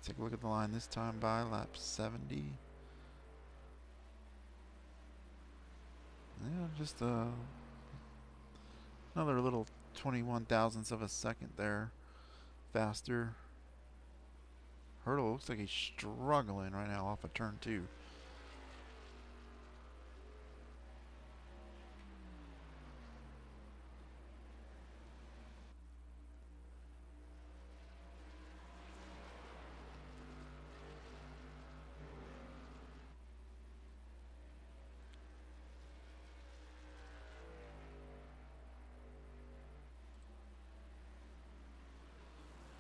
Take a look at the line this time by lap 70. Yeah, just another little 21 thousandths of a second there faster. Hurdle looks like he's struggling right now off of turn 2.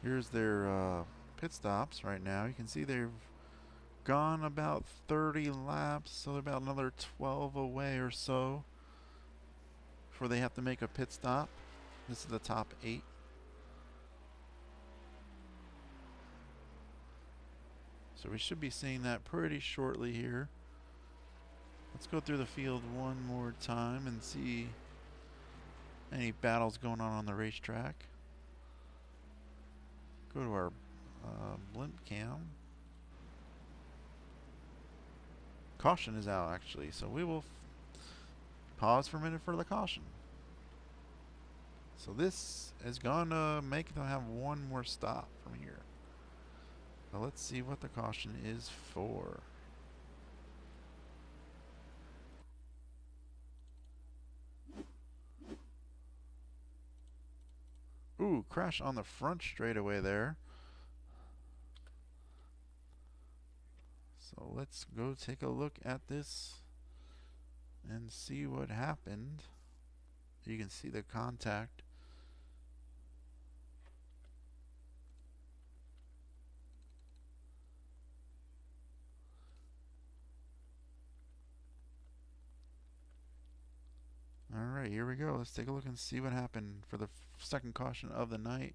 Here's their pit stops right now. You can see they've gone about 30 laps, so they're about another 12 away or so before they have to make a pit stop. This is the top 8. So we should be seeing that pretty shortly here. Let's go through the field one more time and see any battles going on the racetrack. Go to our blimp cam. Caution is out actually, so we will pause for a minute for the caution. So this is going to make them have one more stop from here. But let's see what the caution is for. Ooh, crash on the front straightaway there. So let's go take a look at this and see what happened. You can see the contact. Alright, here we go. Let's take a look and see what happened for the second caution of the night.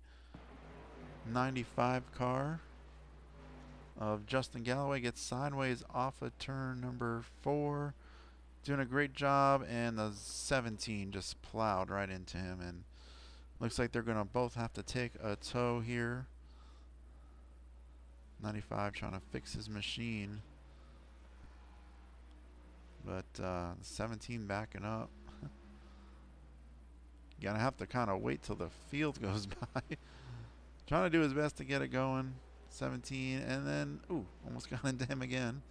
95 car of Justin Galloway gets sideways off of turn number 4. Doing a great job, and the 17 just plowed right into him, and looks like they're going to both have to take a tow here. 95 trying to fix his machine, but 17 backing up. Gonna have to kind of wait till the field goes by. Trying to do his best to get it going. 17, and then, ooh, almost got into him again.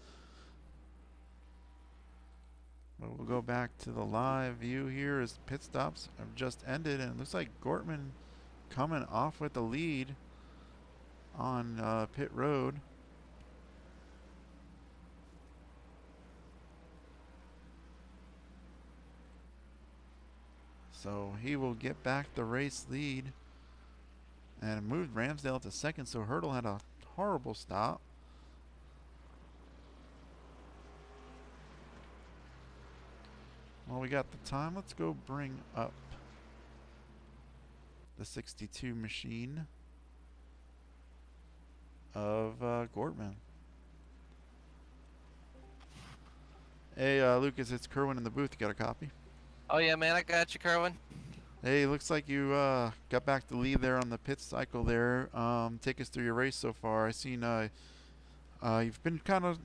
But we'll go back to the live view here as pit stops have just ended, and it looks like Gortman coming off with the lead on pit road. So he will get back the race lead and moved Ramsdale to second, so Hurdle had a horrible stop. Well, we got the time. Let's go bring up the 62 machine of Gortman. Hey, Lucas, it's Kerwin in the booth. You got a copy? Oh yeah, man, I got you, Kerwin. Hey, looks like you got back to lead there on the pit cycle there. Take us through your race so far. I seen you've been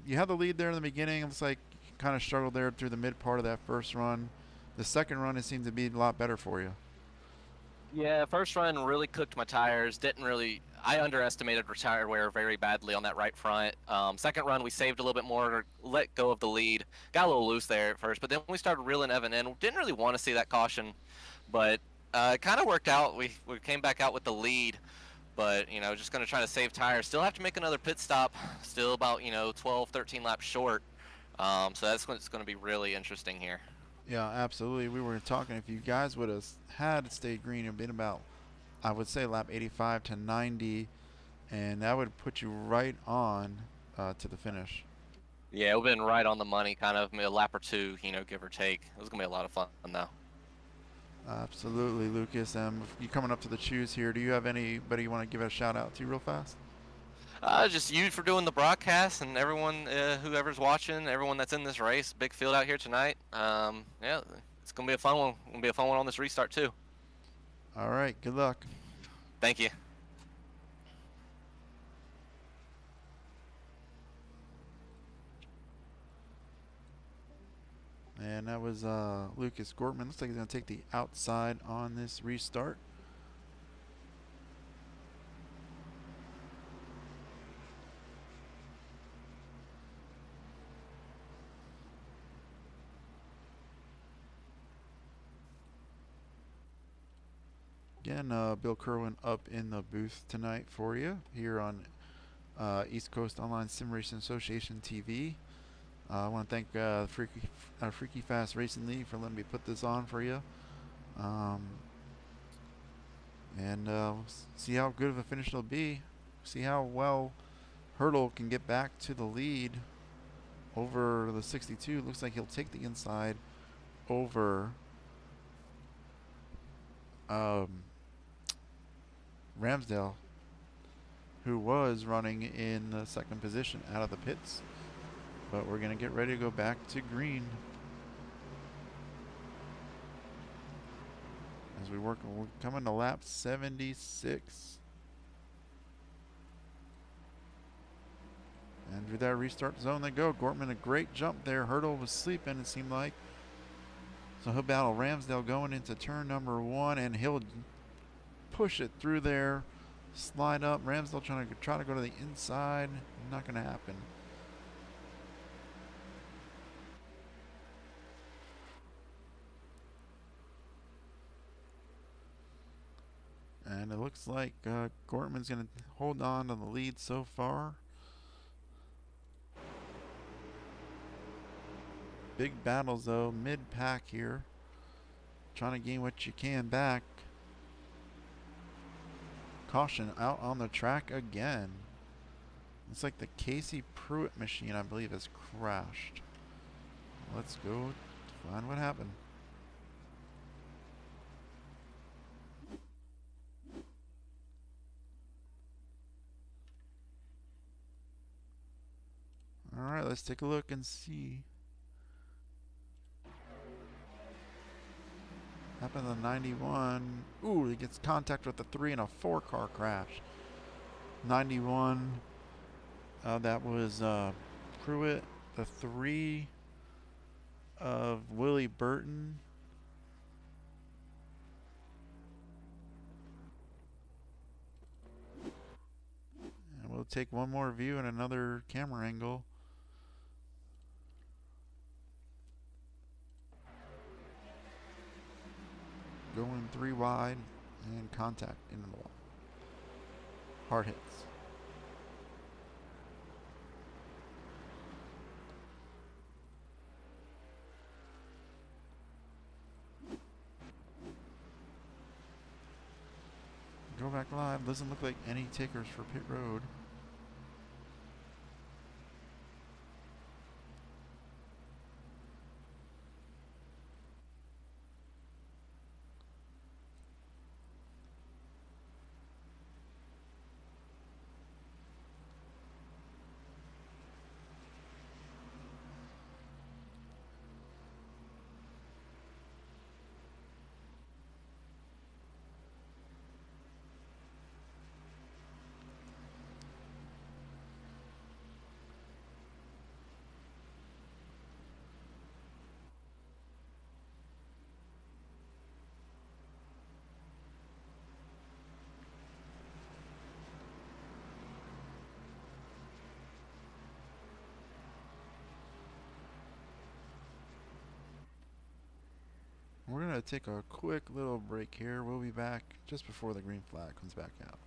you had the lead there in the beginning. It looks like you kind of struggled there through the mid part of that first run. The second run, it seemed to be a lot better for you. Yeah, first run really cooked my tires. I underestimated tire wear very badly on that right front. Second run, we saved a little bit more, let go of the lead. Got a little loose there at first, but then we started reeling Evan in. Didn't really want to see that caution, but it kind of worked out. We came back out with the lead, but, just going to try to save tires. Still have to make another pit stop. Still about, 12, 13 laps short. So that's what's going to be really interesting here. Yeah, absolutely. We were talking if you guys would have had stayed green and been about, I would say, lap 85 to 90, and that would put you right on to the finish. Yeah, we've been right on the money, kind of a lap or two, give or take. It was going to be a lot of fun, though. Absolutely, Lucas. You coming up to the choose here. Do you have anybody you want to give a shout out to real fast? Just you for doing the broadcast and everyone, whoever's watching, everyone that's in this race. Big field out here tonight. Yeah, it's gonna be a fun one. Gonna be a fun one on this restart too. All right. Good luck. Thank you. And that was Lucas Gortman. Looks like he's gonna take the outside on this restart. Again, Bill Kerwin up in the booth tonight for you here on East Coast Online Sim Racing Association TV. I want to thank Freaky Fast Racing League for letting me put this on for you. And see how good of a finish it'll be. See how well Hurdle can get back to the lead over the 62. Looks like he'll take the inside over Ramsdale, who was running in the second position out of the pits. But we're going to get ready to go back to green. As we're coming to lap 76. And through that restart zone they go. Gortman, a great jump there. Hurdle was sleeping, it seemed like. So he'll battle Ramsdale going into turn number 1, and he'll push it through there, slide up. Ramsdale trying to go to the inside. Not going to happen. And it looks like Gortman's going to hold on to the lead so far. Big battles though, mid-pack here. Trying to gain what you can back. Caution out on the track again. It's like the Casey Pruitt machine, I believe, has crashed. Let's go find what happened. Alright, let's take a look and see. Happened to 91. Ooh, he gets contact with the 3 in a 4-car crash. 91. That was Pruitt. The 3 of Willie Burton. And we'll take one more view and another camera angle. Going 3 wide and contact into the wall. Hard hits. Go back live. Doesn't look like any takers for pit road. going to take a quick little break here. We'll be back just before the green flag comes back out.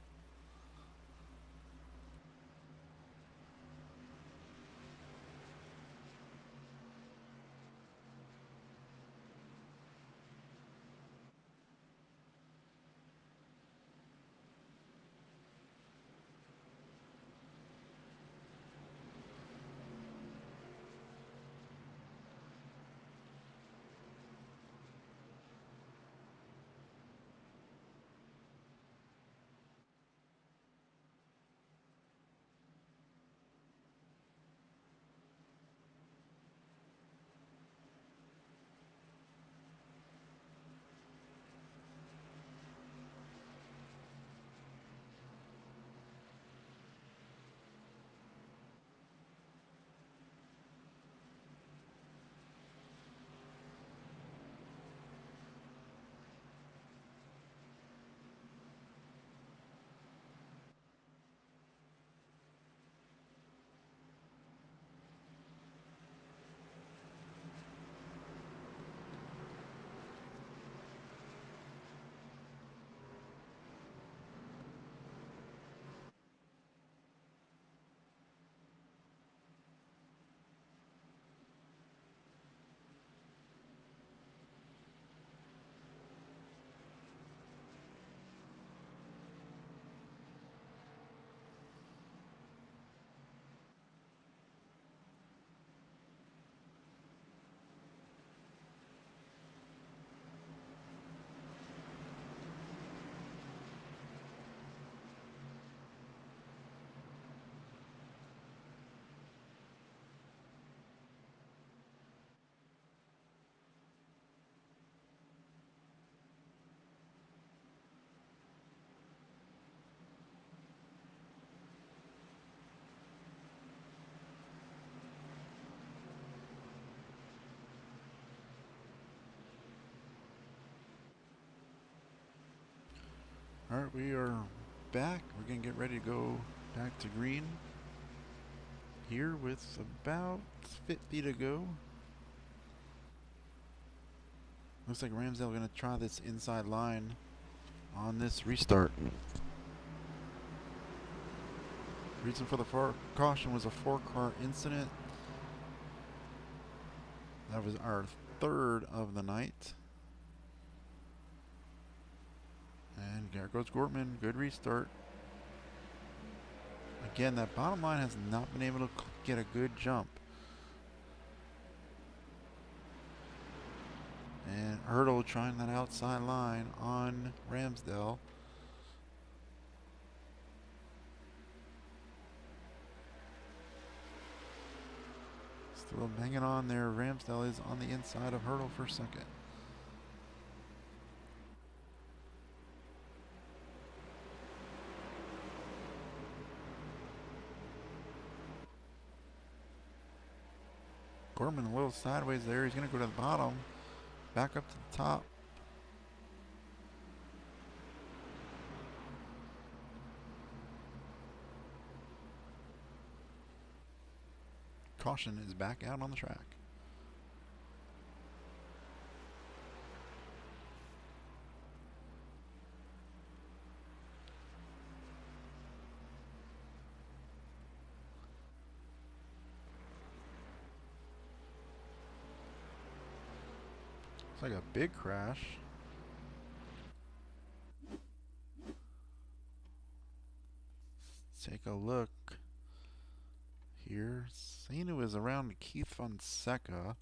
Alright, we are back. We're going to get ready to go back to green here with about 50 to go. Looks like Ramsdale going to try this inside line on this restart. Reason for the caution was a 4-car incident. That was our third of the night. And there goes Gortman. Good restart. Again, that bottom line has not been able to get a good jump. And Hurdle trying that outside line on Ramsdale. Still hanging on there. Ramsdale is on the inside of Hurdle for second. Gorman a little sideways there. He's going to go to the bottom. Back up to the top. Caution is back out on the track. It's like a big crash. Let's take a look here. Saying it was around Keith Fonseca.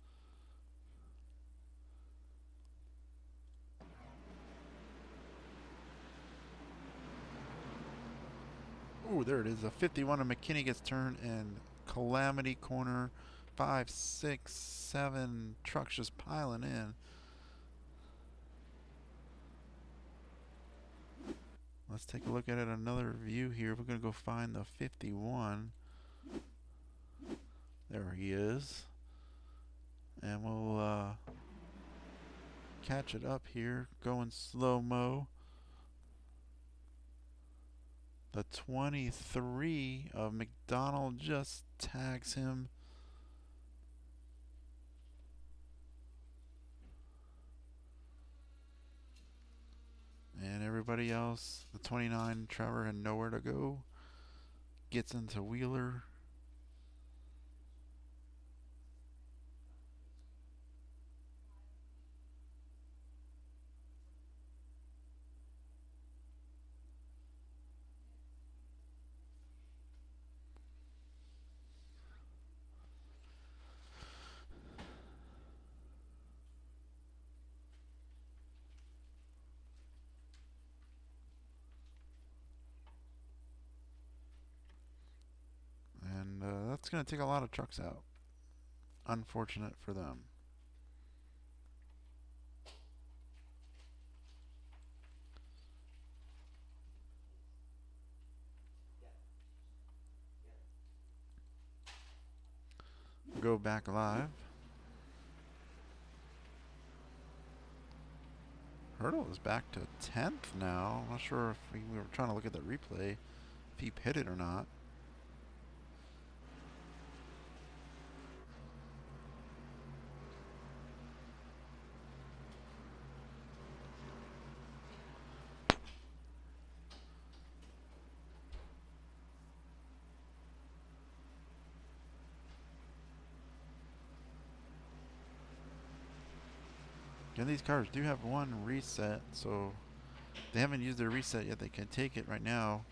Oh, there it is. A 51 and McKinney gets turned and calamity corner. 5, 6, 7 trucks just piling in. Let's take a look at it another view here. We're going to go find the 51. There he is. And we'll catch it up here, going slow-mo. The 23 of McDonald just tags him. Everybody else, the 29 Trevor had nowhere to go. Gets into Wheeler. And that's going to take a lot of trucks out. Unfortunate for them. Go back live. Hurdle is back to 10th now. I'm not sure if we were trying to look at the replay, if he pitted or not. Again, these cars do have one reset, so they haven't used their reset yet. They can take it right now.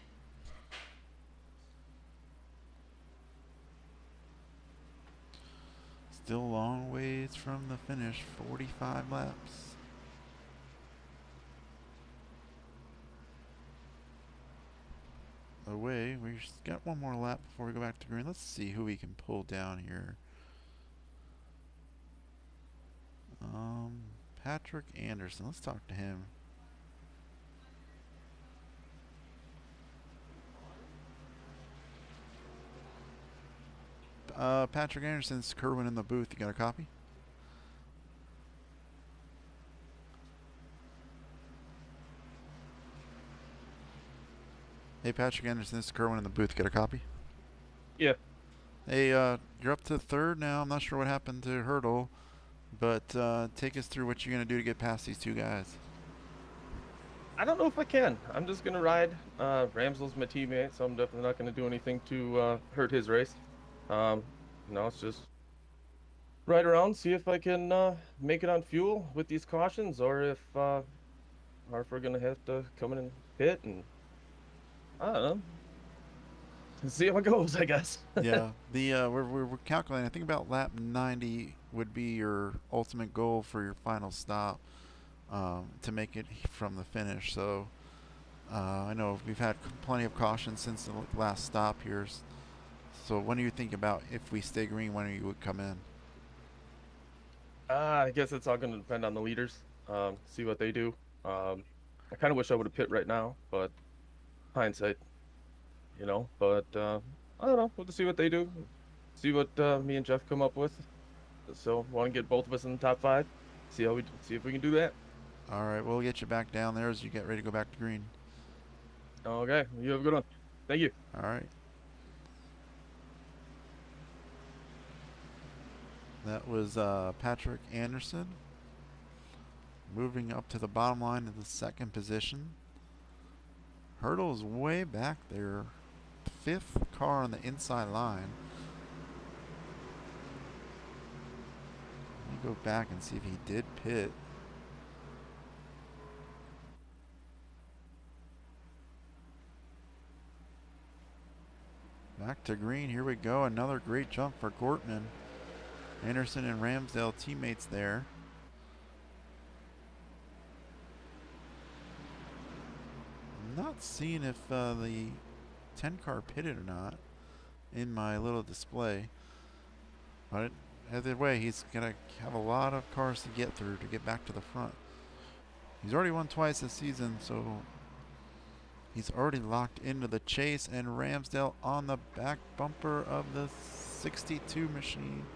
Still a long ways from the finish, 45 laps. Away, we just got one more lap before we go back to green. Let's see who we can pull down here. Patrick Anderson, let's talk to him. Patrick Anderson's Kerwin in the booth. You got a copy? Hey, Patrick Anderson, this is Kerwin in the booth. Got a copy? Yeah. Hey, you're up to third now. I'm not sure what happened to Hurdle, but take us through what you're going to do to get past these two guys. I don't know if I can. I'm just going to ride. Ramsel's my teammate, so I'm definitely not going to do anything to hurt his race. No, it's just ride around, see if I can make it on fuel with these cautions, or if we're going to have to come in and pit, and I don't know. See how it goes, I guess. Yeah, we're calculating. I think about lap 90 would be your ultimate goal for your final stop, to make it from the finish. So I know we've had plenty of cautions since the last stop here. So when do you think about, if we stay green, when you would come in? I guess it's all going to depend on the leaders. See what they do. I kind of wish I would have pit right now, but hindsight. But I don't know. We'll just see what they do. See what me and Jeff come up with. So want to get both of us in the top 5. See if we can do that. All right, we'll get you back down there as you get ready to go back to green. Okay, you have a good one. Thank you. All right. That was Patrick Anderson moving up to the bottom line in the second position. Hurdle's way back there. 5th car on the inside line. Let me go back and see if he did pit. Back to green. Here we go. Another great jump for Gortman. Anderson and Ramsdale teammates there. I'm not seeing if the 10 car pitted or not in my little display. But either way, he's going to have a lot of cars to get through to get back to the front. He's already won twice this season, so he's already locked into the chase. And Ramsdale on the back bumper of the 62 machine.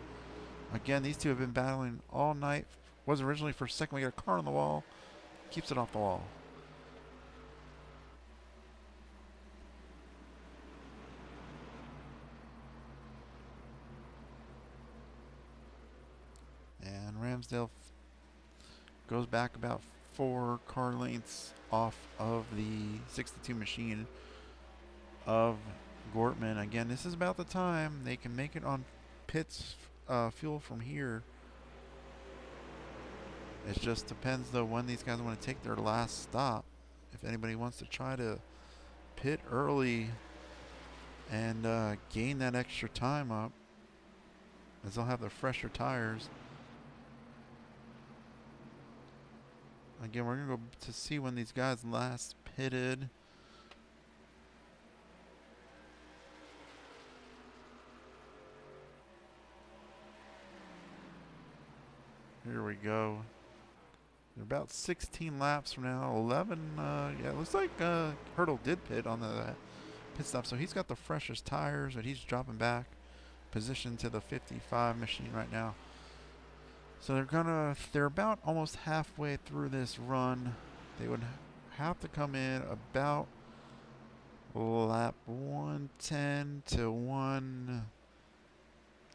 Again, these two have been battling all night. Was originally for second. We got a car on the wall. Keeps it off the wall. And Ramsdale goes back about 4 car lengths off of the 62 machine of Gortman. Again, this is about the time they can make it on pits fuel from here. It just depends though when these guys want to take their last stop. If anybody wants to try to pit early and gain that extra time up, as they'll have the fresher tires. Again, we're going to go to see when these guys last pitted. Here we go. They're about 16 laps from now. 11, yeah, it looks like Hurdle did pit on the pit stop. So he's got the freshest tires, but he's dropping back position to the 55 machine right now. So they're about almost halfway through this run. They would have to come in about lap 110 to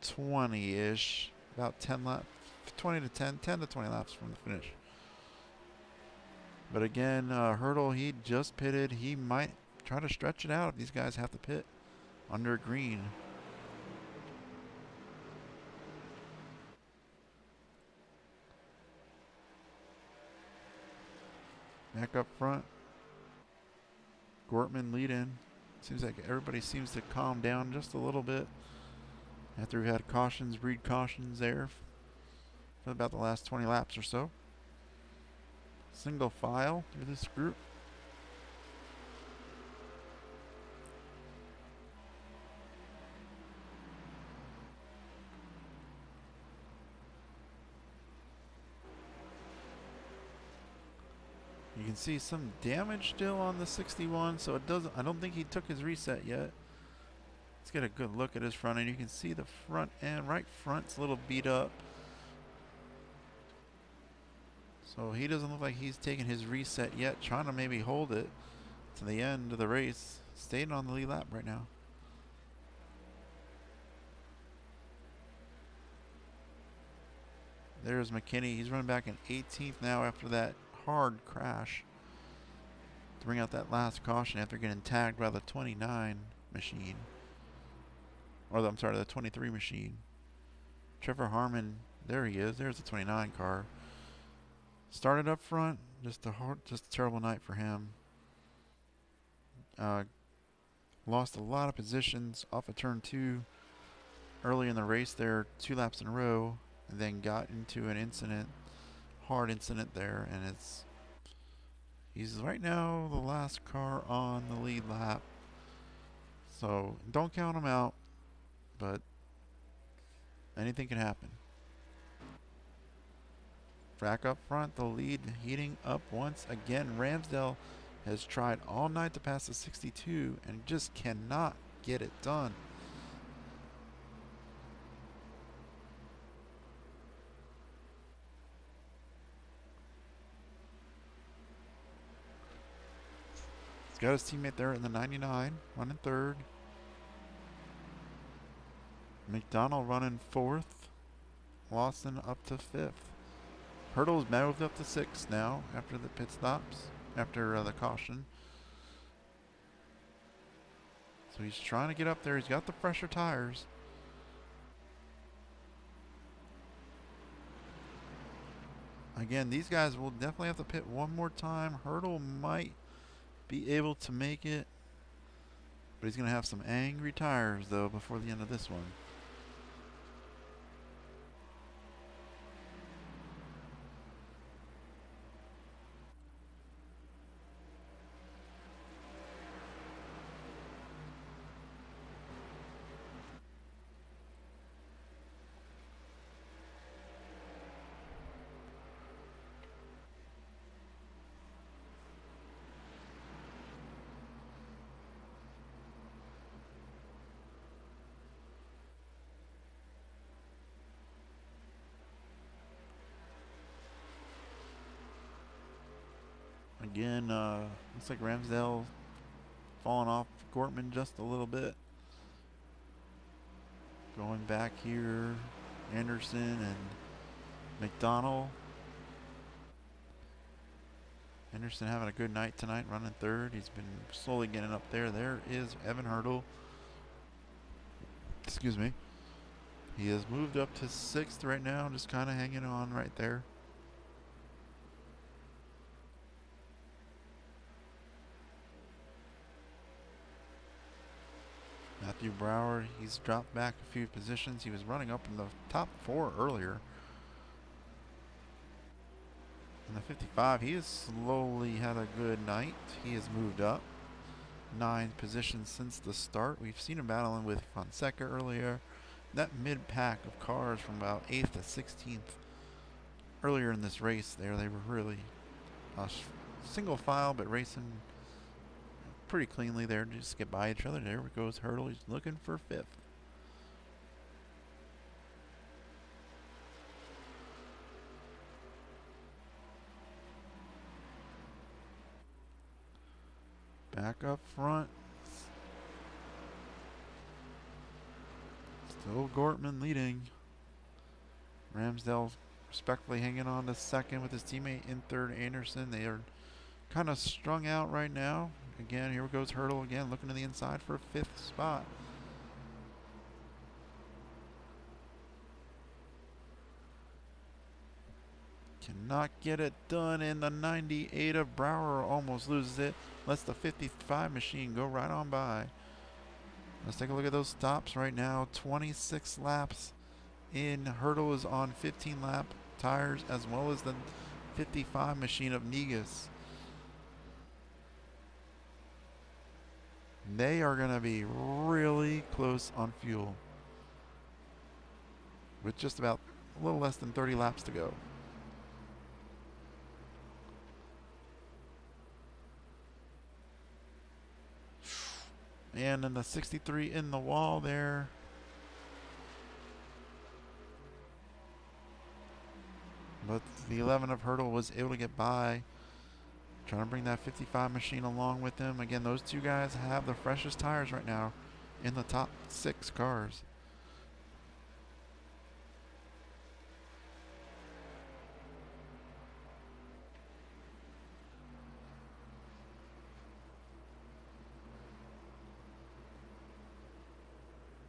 120-ish. About 10 laps, 20 to 10 to 20 laps from the finish. But again, Hurdle, he just pitted. He might try to stretch it out if these guys have to pit under green. Back up front, Gortman lead in. Seems like everybody seems to calm down just a little bit after we had cautions, breed cautions there for about the last 20 laps or so. Single file through this group. You can see some damage still on the 61, so it doesn't. I don't think he took his reset yet. Let's get a good look at his front end. You can see the front end, right front's a little beat up. So he doesn't look like he's taken his reset yet. Trying to maybe hold it to the end of the race. Staying on the lead lap right now. There's McKinney. He's running back in 18th now after that hard crash to bring out that last caution after getting tagged by the 29 machine. Or I'm sorry, the 23 machine. Trevor Harmon, there he is. There's the 29 car. Started up front, just a terrible night for him. Lost a lot of positions off of turn 2 early in the race there, 2 laps in a row, and then got into an incident, hard incident there, and he's right now the last car on the lead lap. So don't count him out, but anything can happen. Back up front, the lead heating up once again. Ramsdale has tried all night to pass the 62 and just cannot get it done. He's got his teammate there in the 99, running third. McDonald running fourth. Lawson up to fifth. Hurdle's moved up to 6th now after the pit stops, after the caution. So he's trying to get up there. He's got the fresher tires. Again, these guys will definitely have to pit one more time. Hurdle might be able to make it, but he's going to have some angry tires though before the end of this one. Again, looks like Ramsdale falling off Gortman just a little bit. Going back here, Anderson and McDonald. Anderson having a good night tonight, running third. He's been slowly getting up there. There is Evan Hurdle. Excuse me. He has moved up to 6th right now, just kind of hanging on right there. Matthew Brower, he's dropped back a few positions. He was running up in the top 4 earlier. In the 55, he has slowly had a good night. He has moved up 9 positions since the start. We've seen him battling with Fonseca earlier. That mid-pack of cars from about 8th to 16th earlier in this race there, they were really single file, but racing pretty cleanly there. Just get by each other. There goes Hurdle. He's looking for 5th. Back up front. Still Gortman leading. Ramsdale respectfully hanging on to 2nd with his teammate in 3rd, Anderson. They are kind of strung out right now. Again, here goes Hurdle again, looking to the inside for a 5th spot. Cannot get it done, and the 98 of Brower almost loses it. Lets the 55 machine go right on by. Let's take a look at those stops right now. 26 laps in. Hurdle is on 15 lap tires, as well as the 55 machine of Negus. They are going to be really close on fuel, with just about a little less than 30 laps to go. And then the 63 in the wall there. But the 11 of Hurdle was able to get by. Trying to bring that 55 machine along with him. Again, those two guys have the freshest tires right now in the top 6 cars.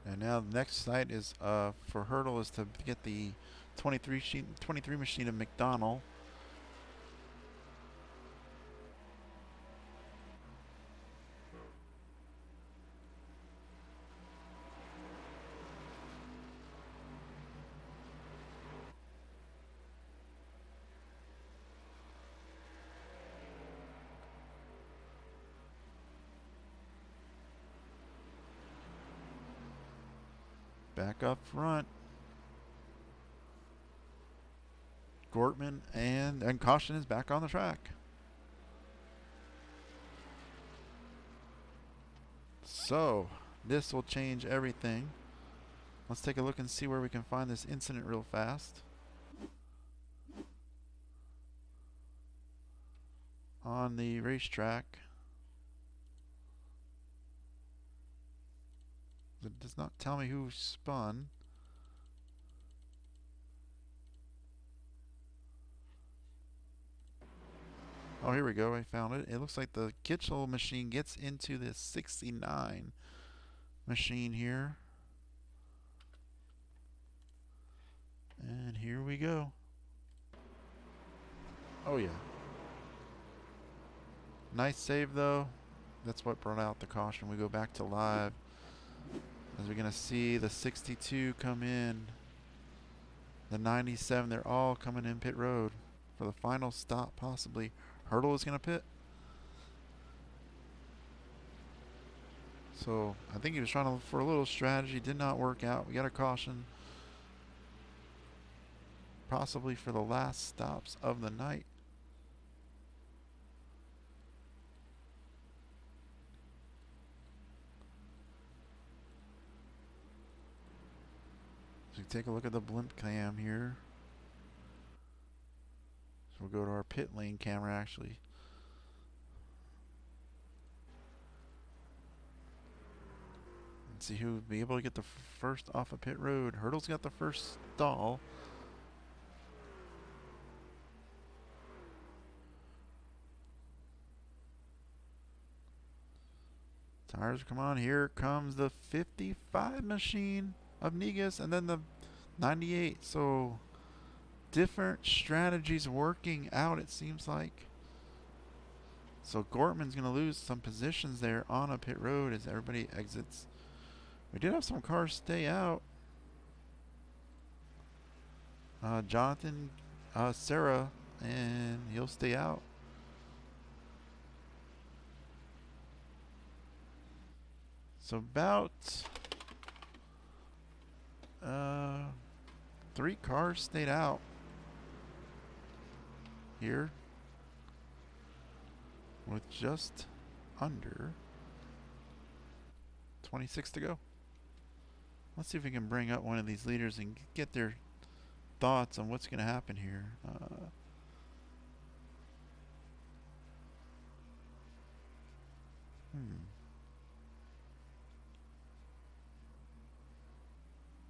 And now the next sight is for Hurdle is to get the 23 machine of McDonald. Back up front. Gortman and Caution is back on the track. So this will change everything. Let's take a look and see where we can find this incident real fast. On the racetrack. It does not tell me who spun. Oh, here we go. I found it. It looks like the Kitchell machine gets into this 69 machine here. And here we go. Oh, yeah. Nice save, though. That's what brought out the caution. We go back to live. As we're going to see the 62 come in. The 97, they're all coming in pit road for the final stop, possibly. Hurdle is going to pit. So I think he was trying to look for a little strategy. Did not work out. We got a caution. Possibly for the last stops of the night. So take a look at the blimp cam here. So we'll go to our pit lane camera actually. And see who will be able to get the first off of pit road. Hurdle's got the first stall. Tires are coming on. Here comes the 55 machine of Negus, and then the 98. So different strategies working out, it seems like. So Gortman's going to lose some positions there on a pit road as everybody exits. We did have some cars stay out. Jonathan, Sarah, and he'll stay out. So about 3 cars stayed out here with just under 26 to go. Let's see if we can bring up one of these leaders and get their thoughts on what's going to happen here.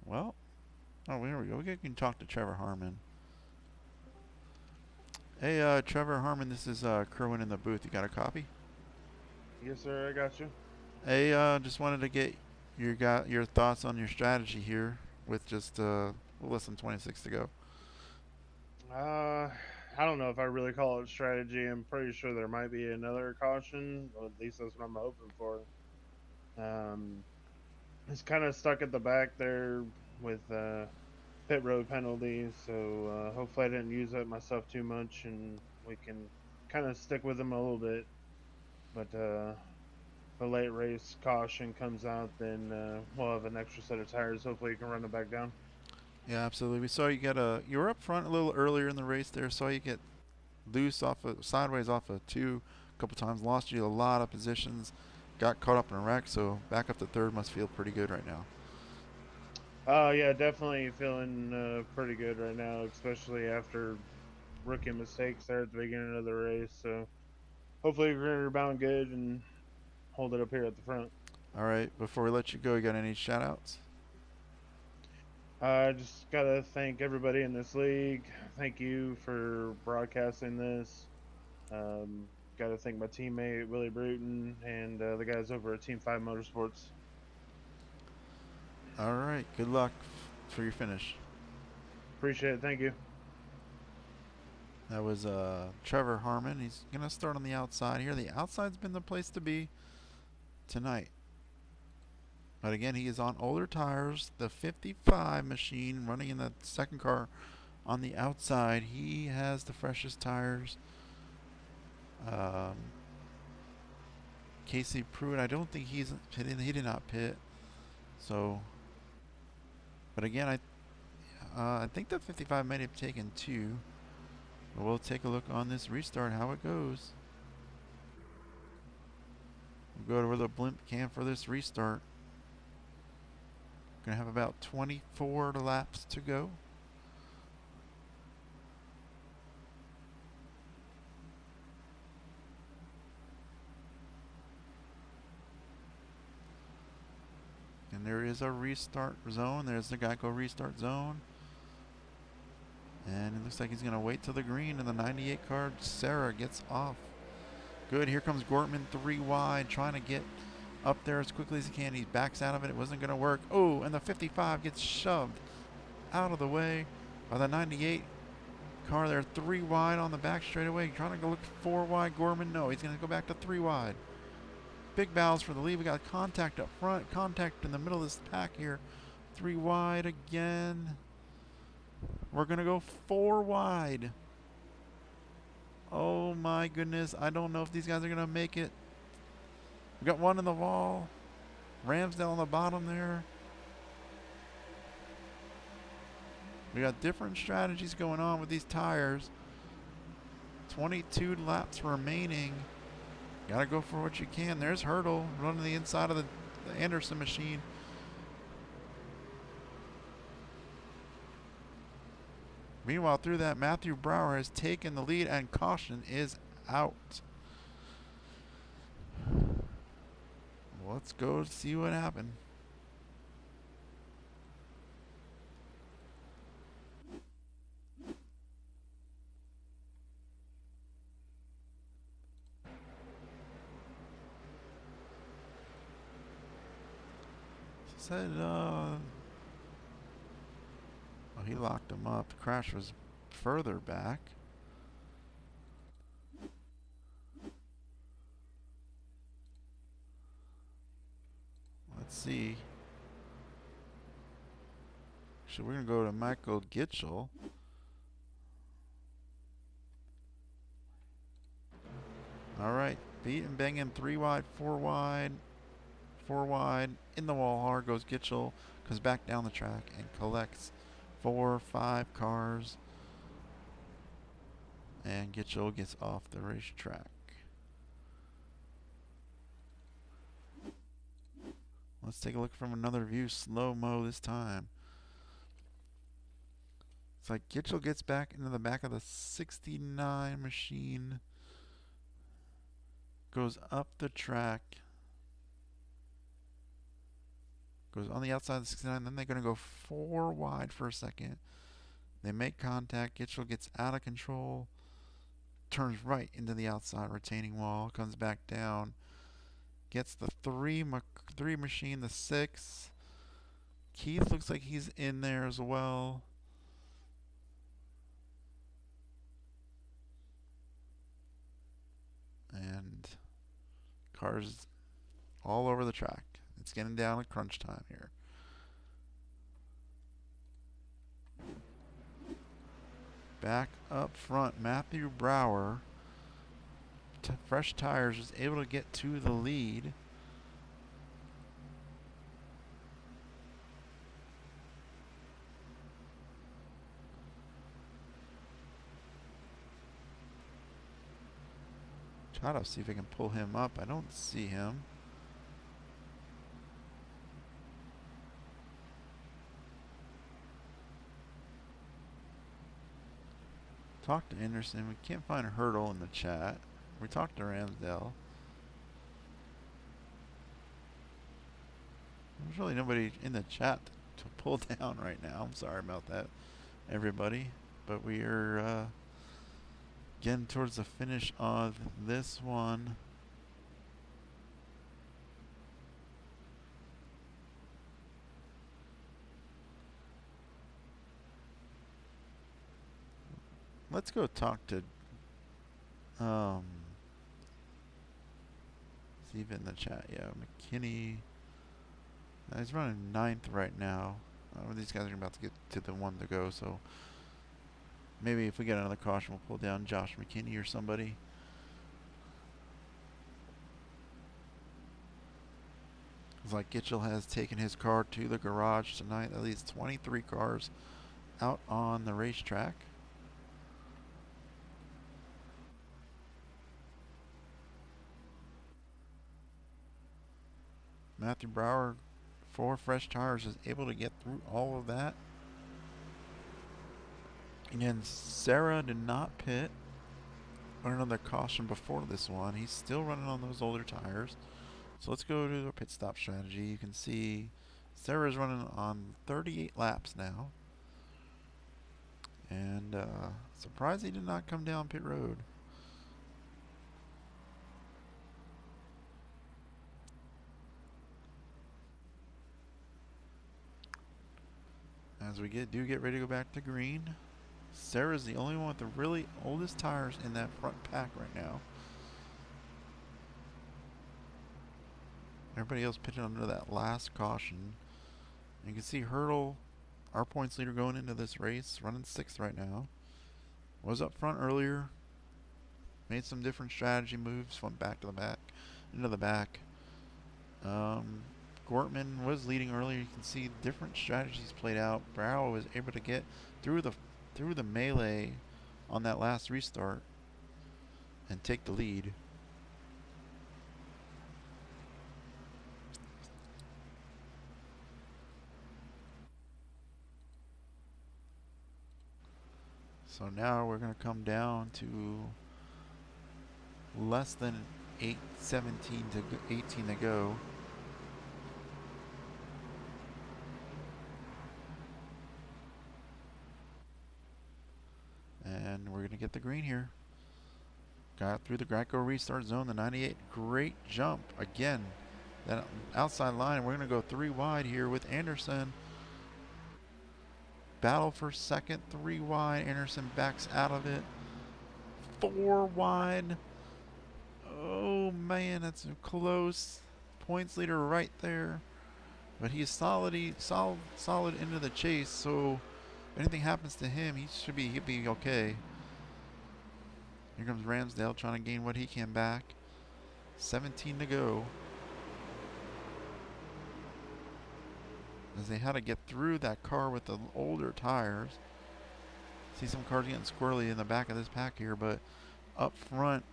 Well, oh, here we go. We can talk to Trevor Harmon. Hey, Trevor Harmon, this is Kerwin in the booth. You got a copy? Yes, sir. I got you. Hey, just wanted to get your thoughts on your strategy here with just less than 26 to go. I don't know if I really call it strategy. I'm pretty sure there might be another caution, or at least that's what I'm hoping for. It's kind of stuck at the back there with pit road penalties, so hopefully I didn't use it myself too much, and we can kind of stick with them a little bit. But the late race caution comes out, then we'll have an extra set of tires. Hopefully you can run it back down. Yeah, absolutely. We saw you get you were up front a little earlier in the race there. Saw you get loose sideways off a 2 a couple times. Lost you a lot of positions. Got caught up in a wreck. So back up to 3rd must feel pretty good right now. Yeah, definitely feeling pretty good right now, especially after rookie mistakes there at the beginning of the race. So hopefully we're gonna rebound good and hold it up here at the front. All right. Before we let you go, you got any shout outs? I just gotta thank everybody in this league. Thank you for broadcasting this. Gotta thank my teammate Willie Bruton and the guys over at Team 5 Motorsports. All right. Good luck for your finish. Appreciate it. Thank you. That was Trevor Harmon. He's gonna start on the outside here. The outside's been the place to be tonight. But again, he is on older tires. The 55 machine running in the second car on the outside. He has the freshest tires. Casey Pruitt, I don't think he's pitted. He did not pit. So, but again, I think the 55 might have taken 2. But we'll take a look on this restart, how it goes. We'll go over the blimp cam for this restart. Gonna have about 24 laps to go. And there is a restart zone. There's the Geico restart zone. And it looks like he's going to wait till the green, and the 98 car, Sarah, gets off. Good. Here comes Gortman 3 wide, trying to get up there as quickly as he can. He backs out of it. It wasn't going to work. Oh, and the 55 gets shoved out of the way by the 98 car there. 3 wide on the back straightaway. Trying to go look 4 wide. Gorman, no. He's going to go back to 3 wide. Big battles for the lead. We got contact up front. Contact in the middle of this pack here. 3 wide again. We're going to go 4 wide. Oh my goodness. I don't know if these guys are going to make it. We got one in the wall. Ramsdale on the bottom there. We got different strategies going on with these tires. 22 laps remaining. Gotta go for what you can. There's Hurdle running the inside of the Anderson machine. Meanwhile, through that, Matthew Brower has taken the lead, and caution is out. Let's go see what happened. Said, oh, he locked him up. The crash was further back. Let's see. So we're going to go to Michael Gitchell. All right. Beat and banging 3 wide, 4 wide, 4 wide. In the wall hard goes Gitchell. Comes back down the track and collects 4, 5 cars. And Gitchell gets off the racetrack. Let's take a look from another view, slow-mo this time. It's like Gitchell gets back into the back of the 69 machine, goes up the track, goes on the outside of the 69, then they're going to go 4 wide for a second. They make contact, Gitchell gets out of control, turns right into the outside retaining wall, comes back down, gets the 3 machine, the 6. Keith looks like he's in there as well. And cars all over the track. It's getting down to crunch time here. Back up front, Matthew Brower, fresh tires, is able to get to the lead. Try to see if I can pull him up. I don't see him. Talked to Anderson. We can't find a hurdle in the chat. We talked to Ramsdale. There's really nobody in the chat to pull down right now. I'm sorry about that, everybody. But we are getting towards the finish of this one. Let's go talk to see if in the chat. Yeah, McKinney. He's running 9th right now. These guys are about to get to the one to go, so maybe if we get another caution, we'll pull down Josh McKinney or somebody. It's like Gitchell has taken his car to the garage tonight. At least 23 cars out on the racetrack. Matthew Brower, 4 fresh tires, is able to get through all of that. Again, Sarah did not pit or another caution before this one. He's still running on those older tires. So let's go to the pit stop strategy. You can see Sarah's running on 38 laps now. And surprised he did not come down pit road. As we get ready to go back to green. Sarah's the only one with the really oldest tires in that front pack right now. Everybody else pitching under that last caution. You can see Hurdle, our points leader going into this race, running 6th right now. Was up front earlier. Made some different strategy moves, went back to the back, into the back. Gortman was leading earlier. You can see different strategies played out. Brow was able to get through the melee on that last restart and take the lead. So now we're going to come down to less than 18 to go. And we're going to get the green here. Got through the Greco restart zone, the 98. Great jump. Again, that outside line. We're going to go 3 wide here with Anderson. Battle for second, 3 wide. Anderson backs out of it. 4 wide. Oh man, that's close. Points leader right there. But he is solid into the chase, so if anything happens to him, he'll be okay. Here comes Ramsdale trying to gain what he can back. 17 to go. As they had to get through that car with the older tires. See some cars getting squirrely in the back of this pack here, but up front,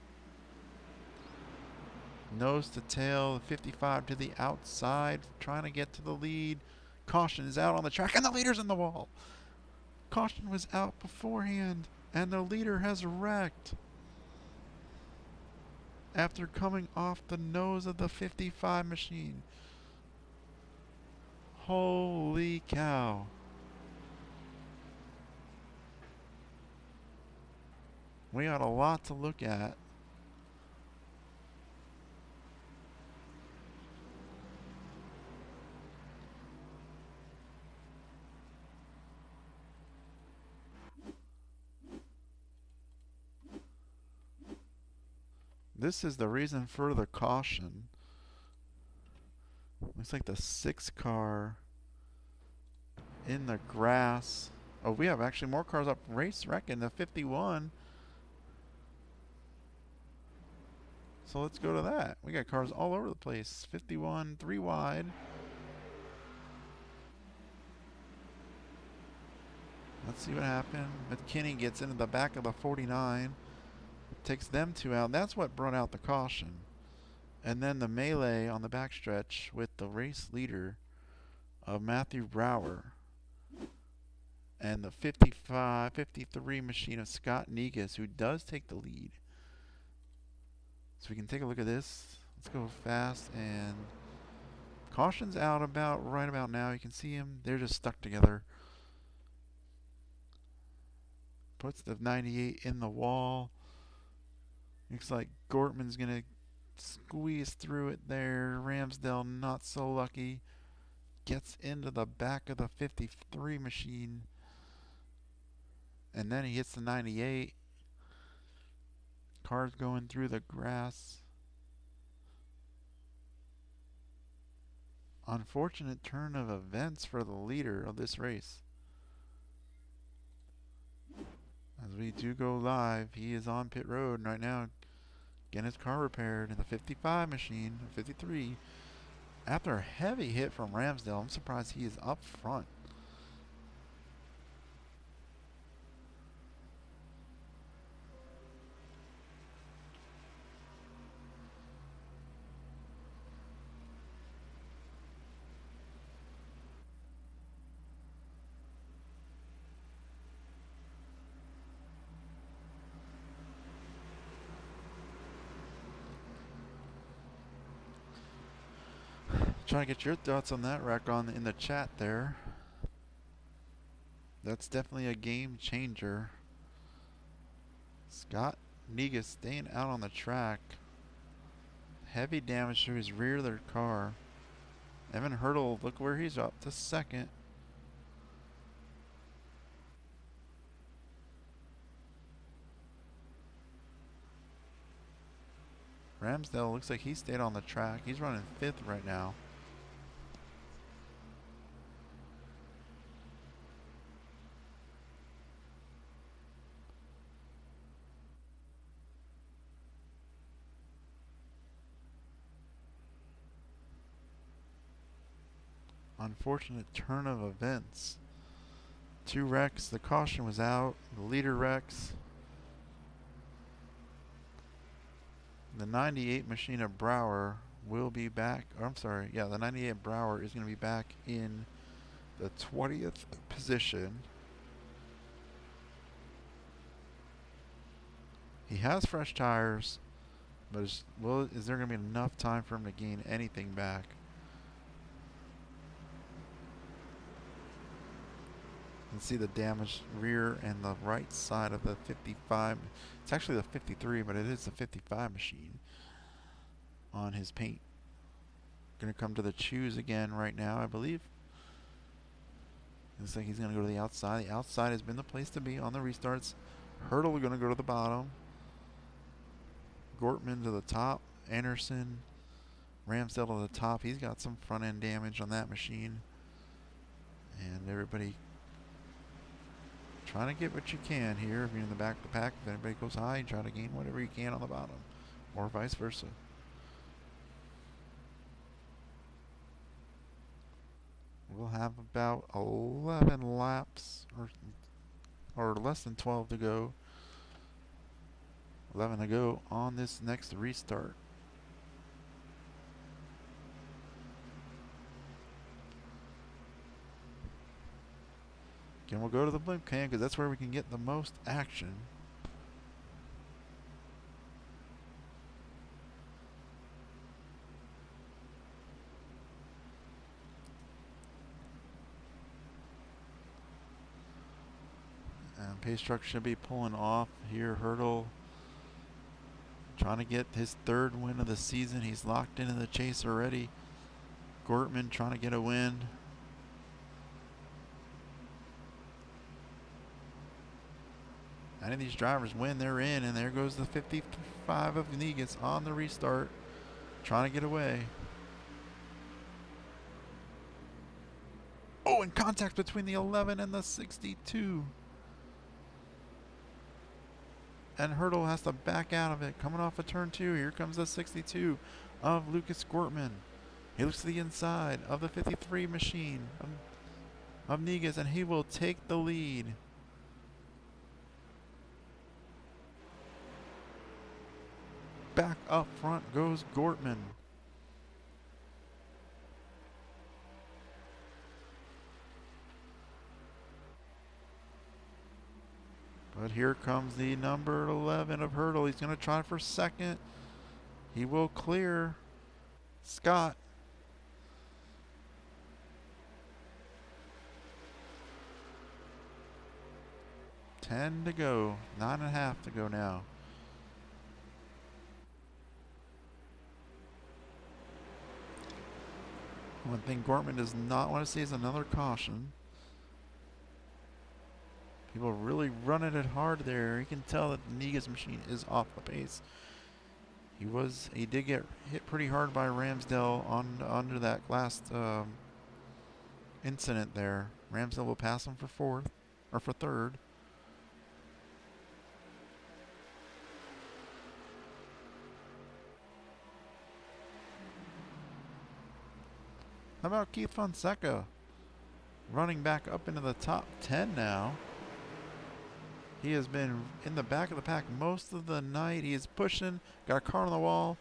nose to tail, 55 to the outside, trying to get to the lead. Caution is out on the track, and the leader's in the wall. Caution was out beforehand, and the leader has wrecked after coming off the nose of the 55 machine. Holy cow. We got a lot to look at. This is the reason for the caution. Looks like the 6 car in the grass. Oh, we have actually more cars up race wrecking the 51. So let's go to that. We got cars all over the place. 51, 3 wide. Let's see what happened. McKinney gets into the back of the 49. Takes them 2 out. That's what brought out the caution. And then the melee on the backstretch with the race leader of Matthew Brower and the 53 machine of Scott Negus, who does take the lead. So we can take a look at this. Let's go fast, and caution's out right about now. You can see him. They're just stuck together. Puts the 98 in the wall. Looks like Gortman's going to squeeze through it there. Ramsdale not so lucky. Gets into the back of the 53 machine. And then he hits the 98. Car's going through the grass. Unfortunate turn of events for the leader of this race. As we do go live, he is on pit road right now, getting his car repaired in the 55 machine, 53. After a heavy hit from Ramsdale, I'm surprised he is up front. Trying to get your thoughts on that wreck in the chat there. That's definitely a game changer. Scott Negus staying out on the track. Heavy damage to his rear of their car. Evan Hurdle, look where he's up to second. Ramsdale looks like he stayed on the track. He's running 5th right now. Unfortunate turn of events. 2 wrecks. The caution was out. The leader wrecks. The 98 machine of Brower will be back. Or I'm sorry. Yeah, the 98 Brower is going to be back in the 20th position. He has fresh tires, but is there going to be enough time for him to gain anything back? You can see the damaged rear and the right side of the 55. It's actually the 53, but it is the 55 machine on his paint. Gonna come to the choose again right now, I believe. Looks like he's gonna go to the outside. The outside has been the place to be on the restarts. Hurdle gonna go to the bottom. Gortman to the top. Anderson, Ramsdale to the top. He's got some front end damage on that machine. And everybody trying to get what you can here. If you're in the back of the pack, if anybody goes high, you try to gain whatever you can on the bottom, or vice versa. We'll have about 11 laps, or less than 12 to go. 11 to go on this next restart. Again, we'll go to the blimp cam because that's where we can get the most action. And Pace Truck should be pulling off here. Hurdle trying to get his 3rd win of the season. He's locked into the chase already. Gortman trying to get a win. Any of these drivers win, they're in, and there goes the 55 of Negus on the restart, trying to get away. Oh, and contact between the 11 and the 62. And Hurdle has to back out of it. Coming off of turn 2, here comes the 62 of Lucas Gortman. He looks to the inside of the 53 machine of Negus, and he will take the lead. Back up front goes Gortman. But here comes the number 11 of Hurdle. He's going to try for 2nd. He will clear Scott. $10 to go. 9.5 to go now. One thing Gortman does not want to see is another caution. People really running it hard there. You can tell that the Negus machine is off the pace. He did get hit pretty hard by Ramsdale under that last incident there. Ramsdale will pass him for 4th or for 3rd. How about Keith Fonseca running back up into the top 10 now? He has been in the back of the pack most of the night. He is pushing, got a car on the wall.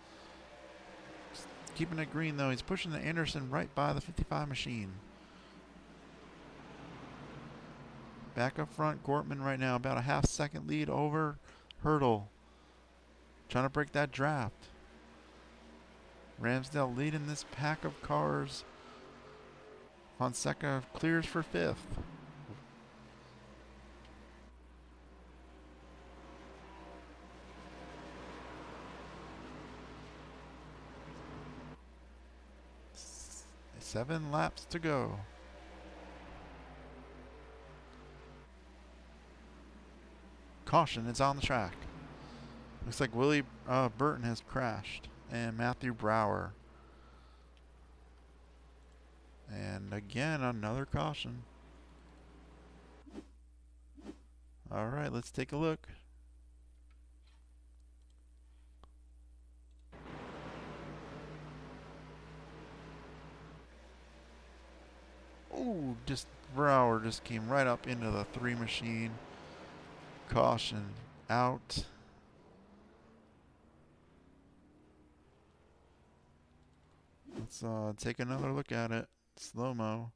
Keeping it green though. He's pushing the Anderson right by the 55 machine. Back up front, Gortman right now, about a half-second lead over Hurdle. Trying to break that draft. Ramsdale leading this pack of cars. Fonseca clears for 5th. Seven laps to go. Caution, it's on the track. Looks like Willie Burton has crashed, and Matthew Brower. And again, another caution. All right, let's take a look. Ooh, Brower just came right up into the 3 machine. Caution out. Let's take another look at it. Slow-mo.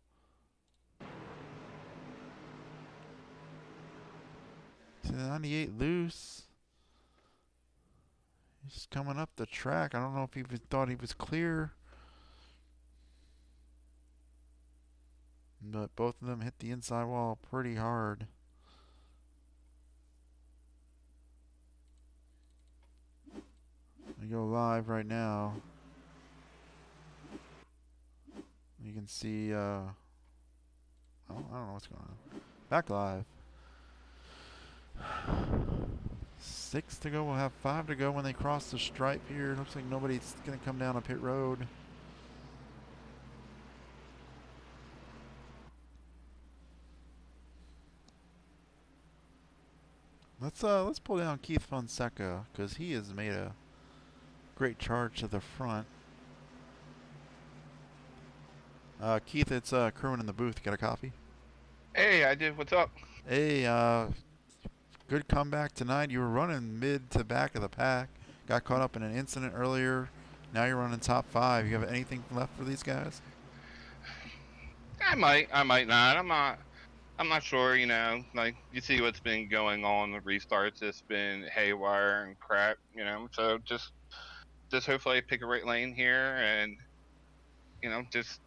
See the 98 loose. He's coming up the track. I don't know if he thought he was clear. But both of them hit the inside wall pretty hard. We go live right now. can see, I don't know what's going on. Back live. 6 to go. We'll have 5 to go when they cross the stripe here. Looks like nobody's going to come down a pit road. Let's pull down Keith Fonseca because he has made a great charge to the front. Keith, it's Kerwin in the booth. Got a copy? Hey, I did. What's up? Hey, good comeback tonight. You were running mid to back of the pack. Got caught up in an incident earlier. Now you're running top 5. You have anything left for these guys? I might not. I'm not sure. You know, like you see what's been going on. The restarts, it's been haywire and crap. You know, so just hopefully pick a right lane here, and you know, just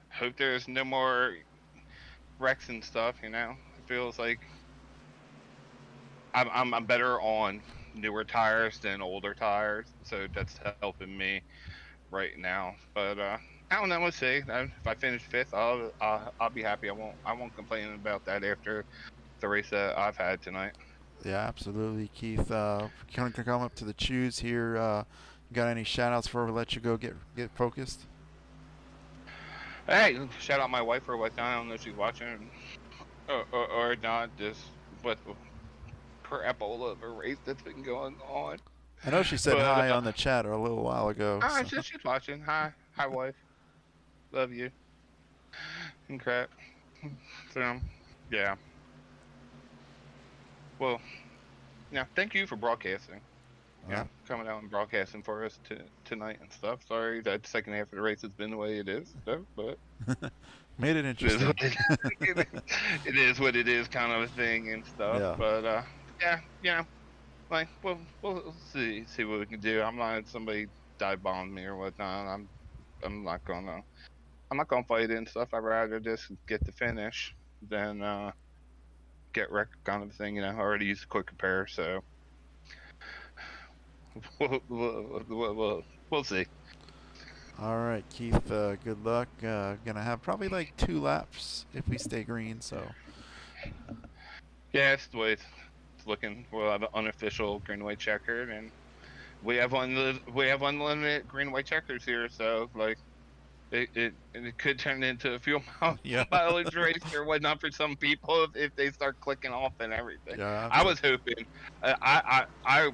hope there's no more wrecks and stuff. You know, it feels like I'm better on newer tires than older tires, so that's helping me right now. But I don't know. We'll see. If I finish 5th, I'll be happy. I won't complain about that after the race that I've had tonight. Yeah, absolutely, Keith. Can come up to the choose here. You got any shout outs before we let you go get focused? Hey, shout out my wife or whatnot. I don't know if she's watching or not. Just what crap all of a race that's been going on. I know she said hi on the chat a little while ago. So. She's watching. Hi, wife. Love you. And crap. So, yeah. Well, yeah. Thank you for broadcasting. Yeah, coming out and broadcasting for us tonight and stuff. Sorry that the second half of the race has been the way it is, though, but made it interesting. It is what it is, kind of a thing and stuff. Yeah. But yeah, like we'll see what we can do. I'm not somebody dive bomb me or whatnot. I'm not gonna fight it and stuff. I'd rather just get the finish than get wrecked, kind of thing. You know, I already used a quick compare, so. We'll see. All right, Keith. Good luck. Gonna have probably like 2 laps if we stay green. So. Yeah, it's the way it's looking. We'll have an unofficial green white checkered, and we have unlimited green white checkers here. So like, it could turn into a fuel mileage race or whatnot for some people if they start clicking off and everything. Yeah, I was hoping. I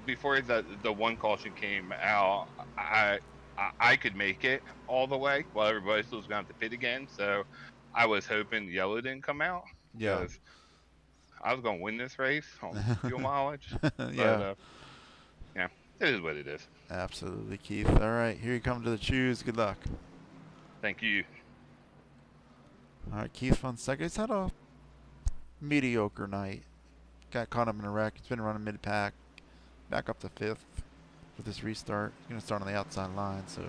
before the one caution came out, I could make it all the way while everybody else was going to pit again. So I was hoping yellow didn't come out. Yeah. I was going to win this race on fuel mileage. Yeah. Yeah, it is what it is. Absolutely, Keith. All right, here you come to the choose. Good luck. Thank you. All right, Keith Fonseca. He's had a mediocre night. Got caught up in a wreck. He's been running mid-pack. Back up to 5th with this restart. He's going to start on the outside line, so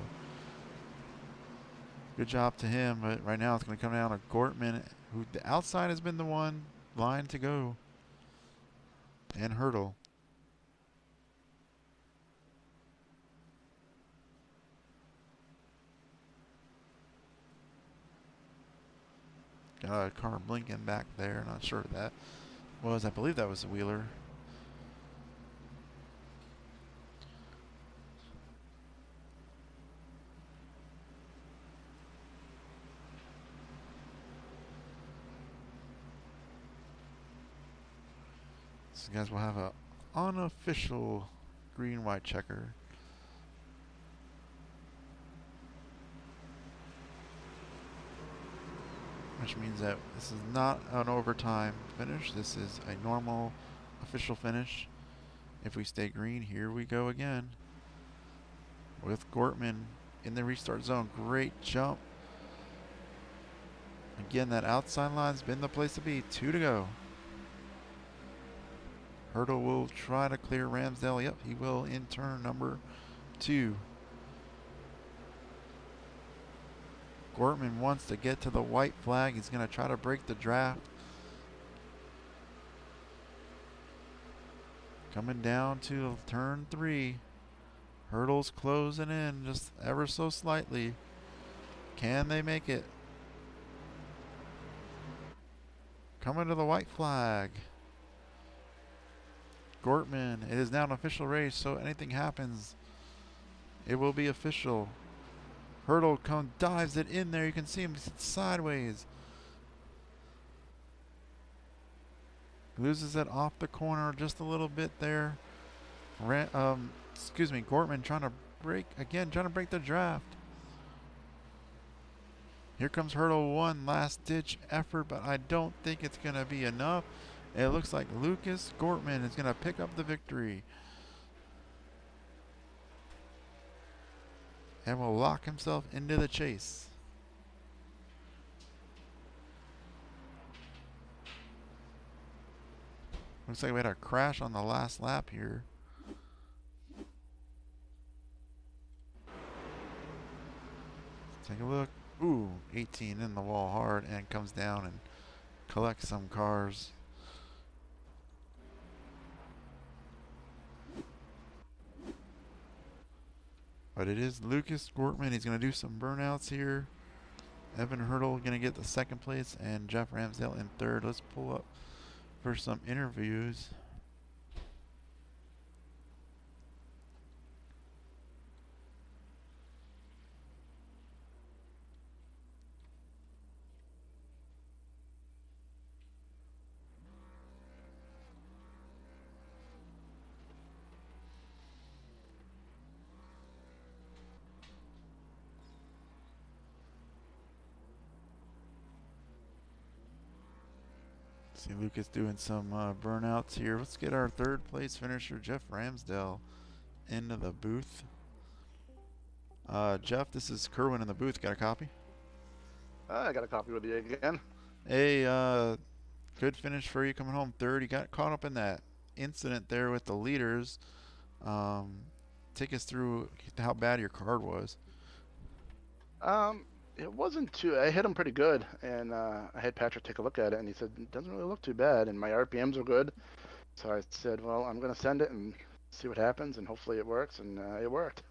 good job to him. But right now it's going to come down to Gortman, who the outside has been the one line to go, and Hurdle. Got a car blinking back there. Not sure what that was. I believe that was a Wheeler. So guys, we'll have a unofficial green-white checker. Which means that this is not an overtime finish. This is a normal official finish. If we stay green, here we go again. With Gortman in the restart zone. Great jump. Again, that outside line's been the place to be. 2 to go. Hurdle will try to clear Ramsdale. Yep, he will in turn number 2. Gortman wants to get to the white flag. He's going to try to break the draft. Coming down to turn 3. Hurdle's closing in just ever so slightly. Can they make it? Coming to the white flag. Gortman, it is now an official race, so anything happens, it will be official. Hurdle dives it in there. You can see him sideways. Loses it off the corner just a little bit there. Gortman trying to break the draft. Here comes Hurdle 1, last ditch effort, but I don't think it's going to be enough. It looks like Lucas Gortman is going to pick up the victory and will lock himself into the chase. Looks like we had a crash on the last lap here. Take a look. Ooh, 18 in the wall hard and comes down and collects some cars. But it is Lucas Gortman. He's going to do some burnouts here. Evan Hurdle going to get the second place and Jeff Ramsdale in third. Let's pull up for some interviews. See Lucas doing some burnouts here. Let's get our third place finisher, Jeff Ramsdale, into the booth. Jeff, this is Kerwin in the booth. Got a copy? I got a copy with you again. Hey, good finish for you coming home third. You got caught up in that incident there with the leaders. Take us through how bad your card was. It wasn't too. I hit him pretty good, and I had Patrick take a look at it, and he said it doesn't really look too bad, and my RPMs are good. So I said, well, I'm gonna send it and see what happens, and hopefully it works, and it worked.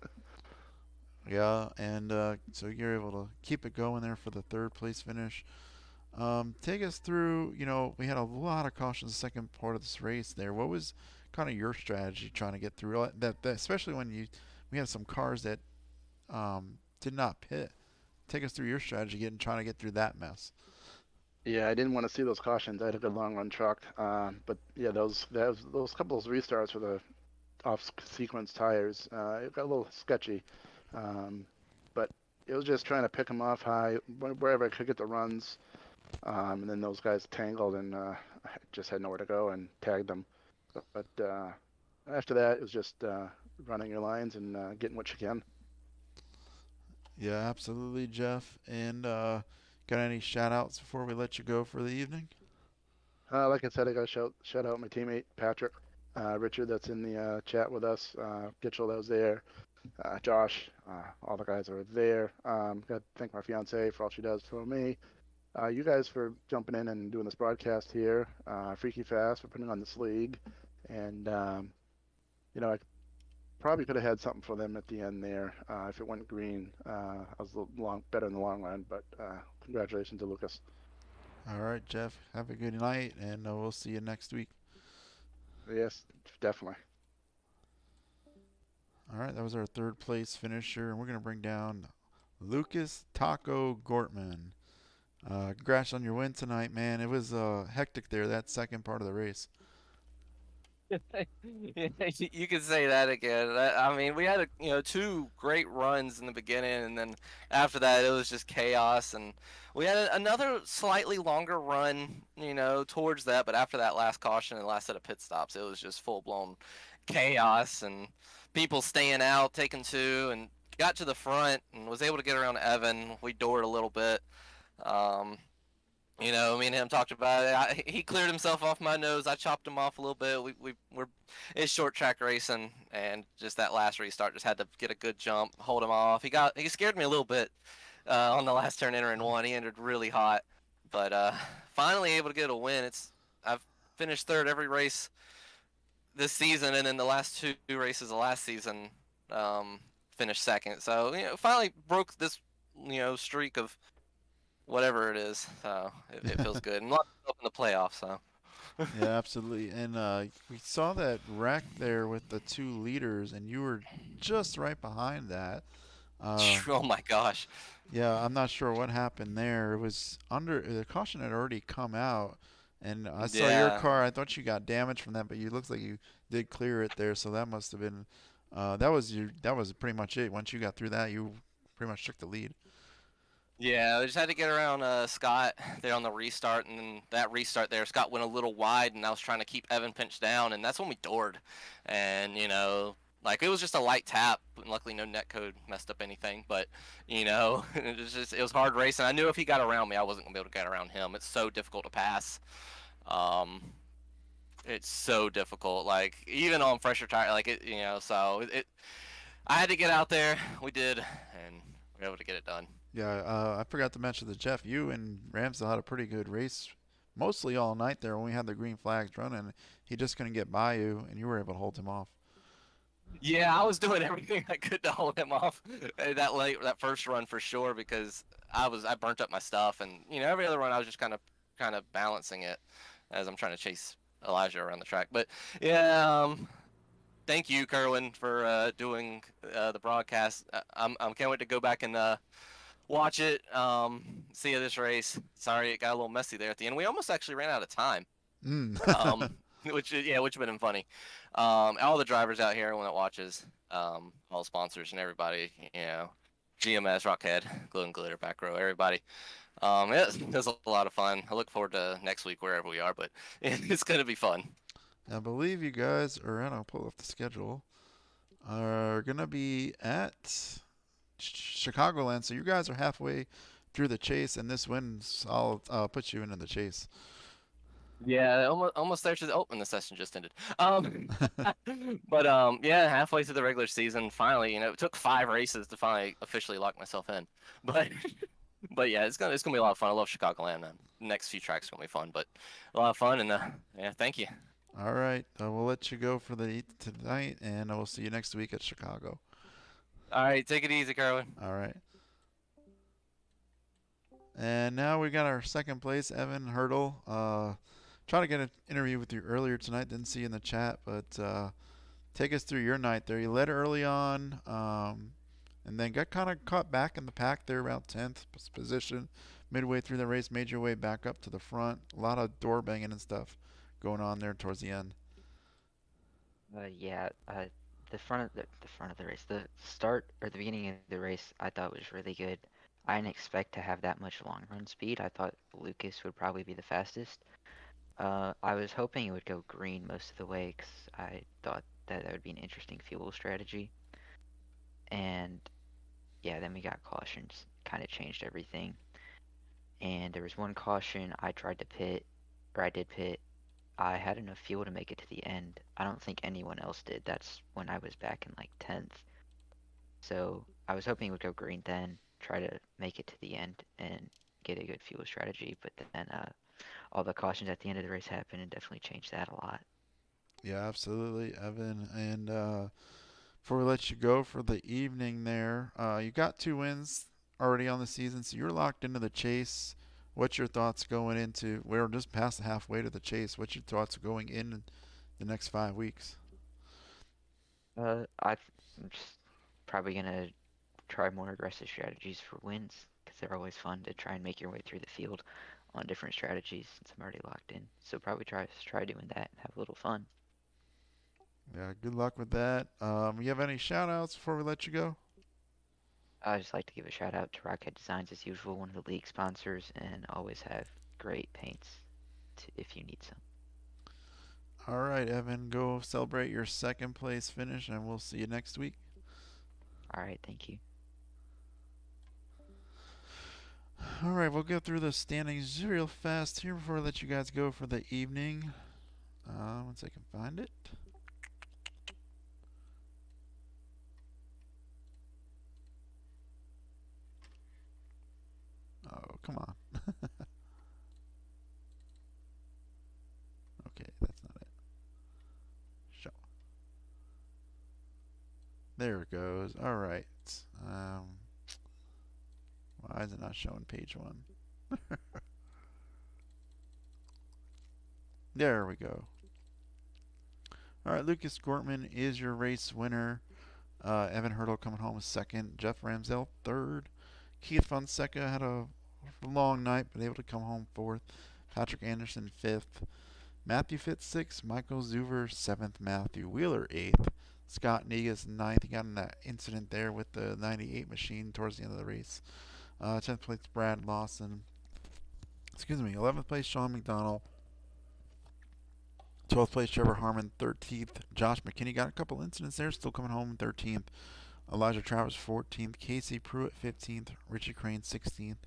Yeah, and so you're able to keep it going there for the third place finish. Take us through. You know, we had a lot of cautions the second part of this race there. What was kind of your strategy trying to get through that especially when we had some cars that did not pit? Take us through your strategy trying to get through that mess. Yeah, I didn't want to see those cautions. I had a good long run truck, but yeah, those couple of restarts for the off sequence tires, it got a little sketchy. But it was just trying to pick them off high wherever I could get the runs, and then those guys tangled, and I just had nowhere to go and tagged them. But after that, it was just running your lines and getting what you can. Yeah, absolutely, Jeff. And got any shout outs before we let you go for the evening? Like I said, I got to shout out my teammate Patrick, Richard, that's in the chat with us, Gitchell that was there, Josh, all the guys are there. Got to thank my fiance for all she does for me. You guys for jumping in and doing this broadcast here. Freaky Fast for putting on this league, and you know, I probably could have had something for them at the end there if it went green. I was a little better in the long run, but congratulations to Lucas. All right, Jeff. Have a good night, and we'll see you next week. Yes, definitely. All right, that was our third place finisher, and we're going to bring down Lucas Taco Gortman. Congrats on your win tonight, man. It was hectic there, that second part of the race. You could say that again. I mean, we had two great runs in the beginning, and then after that, it was just chaos. And we had another slightly longer run, towards that. But after that last caution and last set of pit stops, it was just full blown chaos and people staying out, taking two, and got to the front and was able to get around Evan. We doored a little bit. Me and him talked about it. He cleared himself off my nose. I chopped him off a little bit. It's short track racing, and just that last restart, just had to get a good jump, hold him off. He scared me a little bit on the last turn, entering one. He entered really hot, but finally able to get a win. I've finished third every race this season, and then the last two races of last season finished second. So finally broke this streak of whatever it is. So it feels good, and lots of in the playoffs. So. Yeah, absolutely. And we saw that wreck there with the 2 leaders, and you were just right behind that. Oh my gosh. Yeah, I'm not sure what happened there. It was under the caution had already come out, and I saw your Yeah. car. I thought you got damaged from that, but you looks like you did clear it there. So that must have been that was pretty much it. Once you got through that, you pretty much took the lead. Yeah, I just had to get around Scott there on the restart, and then that restart there, Scott went a little wide, and I was trying to keep Evan pinched down, and that's when we doored. And, like it was just a light tap, and luckily no netcode messed up anything, but, it was hard racing. I knew if he got around me, I wasn't going to be able to get around him. It's so difficult to pass. Um, it's so difficult, like even on fresher tire, like I had to get out there. We did, and we were able to get it done. Yeah, I forgot to mention that Jeff, you and Ramsdale had a pretty good race, mostly all night there when we had the green flags running. He just couldn't get by you, and you were able to hold him off. Yeah, I was doing everything I could to hold him off that first run for sure, because I burnt up my stuff, and every other run I was just kind of balancing it as I'm trying to chase Elijah around the track. But yeah, thank you, Kerwin, for doing the broadcast. I can't wait to go back and watch it. See this race. Sorry, it got a little messy there at the end. We almost actually ran out of time. Which would have been funny. All the drivers out here, everyone that watches, all the sponsors and everybody, GMS, Rockhead, Glow and Glitter, Back Row, everybody. It was a lot of fun. I look forward to next week wherever we are, but it's gonna be fun. I believe you guys are in. I'll pull up the schedule. Are gonna be at Chicagoland, so you guys are halfway through the chase, and this wins. I'll put you into the chase. Yeah, almost there to the open. The session just ended. But yeah, halfway through the regular season, finally, it took 5 races to finally officially lock myself in. But but yeah, it's gonna be a lot of fun. I love Chicagoland, man. The next few tracks are gonna be fun, but a lot of fun, and yeah, thank you. All right, we'll let you go for the tonight, and we'll see you next week at Chicago. All right, take it easy, Carlin. All right. And now we got our second place, Evan Hurdle. Trying to get an interview with you earlier tonight. Didn't see you in the chat, but take us through your night there. You led early on, and then got kind of caught back in the pack there, about 10th position. Midway through the race, made your way back up to the front. A lot of door banging and stuff going on there towards the end. Yeah, the front of the race, the start or the beginning of the race, I thought was really good. I didn't expect to have that much long run speed. I thought Lucas would probably be the fastest. I was hoping it would go green most of the way because I thought that would be an interesting fuel strategy. And yeah, then we got cautions, kind of changed everything. And there was one caution I tried to pit, or I did pit. I had enough fuel to make it to the end. I don't think anyone else did. That's when I was back in like 10th. So I was hoping it would go green then, try to make it to the end and get a good fuel strategy. But then all the cautions at the end of the race happened and definitely changed that a lot. Yeah, absolutely, Evan. And before we let you go for the evening there, you got 2 wins already on the season, so you're locked into the chase. What's your thoughts going into? We're just past the halfway to the chase. What's your thoughts going in the next 5 weeks? I'm just probably gonna try more aggressive strategies for wins because they're always fun to try and make your way through the field on different strategies since I'm already locked in. So probably try doing that and have a little fun. Yeah, good luck with that. You have any shout outs before we let you go? I just like to give a shout out to Rockhead Designs as usual, one of the league sponsors, and always have great paints if you need some. All right, Evan, go celebrate your second place finish, and we'll see you next week. All right, thank you. All right, we'll go through the standings real fast here before I let you guys go for the evening. Once I can find it. Oh, come on. Okay, that's not it. Show. There it goes. All right. Why is it not showing page 1? There we go. All right, Lucas Gortman is your race winner. Evan Hurdle coming home second. Jeff Ramsell third. Keith Fonseca had a long night, but able to come home fourth. Patrick Anderson fifth. Matthew Fitz sixth. Michael Zuver seventh. Matthew Wheeler eighth. Scott Negas ninth. He got in that incident there with the 98 machine towards the end of the race. 10th place Brad Lawson. 11th place Sean McDonald. 12th place Trevor Harmon. 13th Josh McKinney. Got a couple incidents there, still coming home 13th. Elijah Travers 14th. Casey Pruitt 15th. Richie Crane 16th.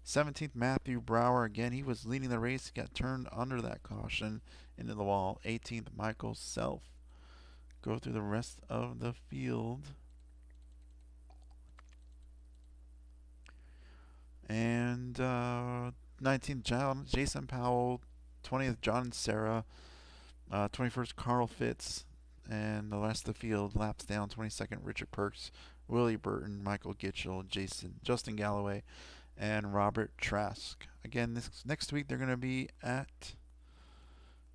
17th Matthew Brower. Again, he was leading the race. He got turned under that caution into the wall. 18th Michael Self. Go through the rest of the field. And 19th Jason Powell. 20th John Sarah. 21st Carl Fitz. And the rest of the field laps down. 22nd Richard Perks, Willie Burton, Michael Gitchell, Justin Galloway, and Robert Trask. Again, this next week they're going to be at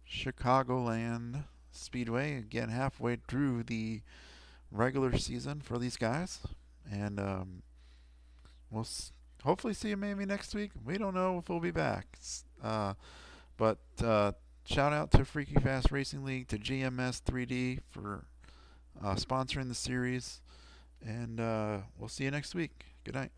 Chicagoland Speedway. Again, halfway through the regular season for these guys. And we'll hopefully see you maybe next week. We don't know if we'll be back. But shout out to Freaky Fast Racing League, to GMS 3D for sponsoring the series. And we'll see you next week. Good night.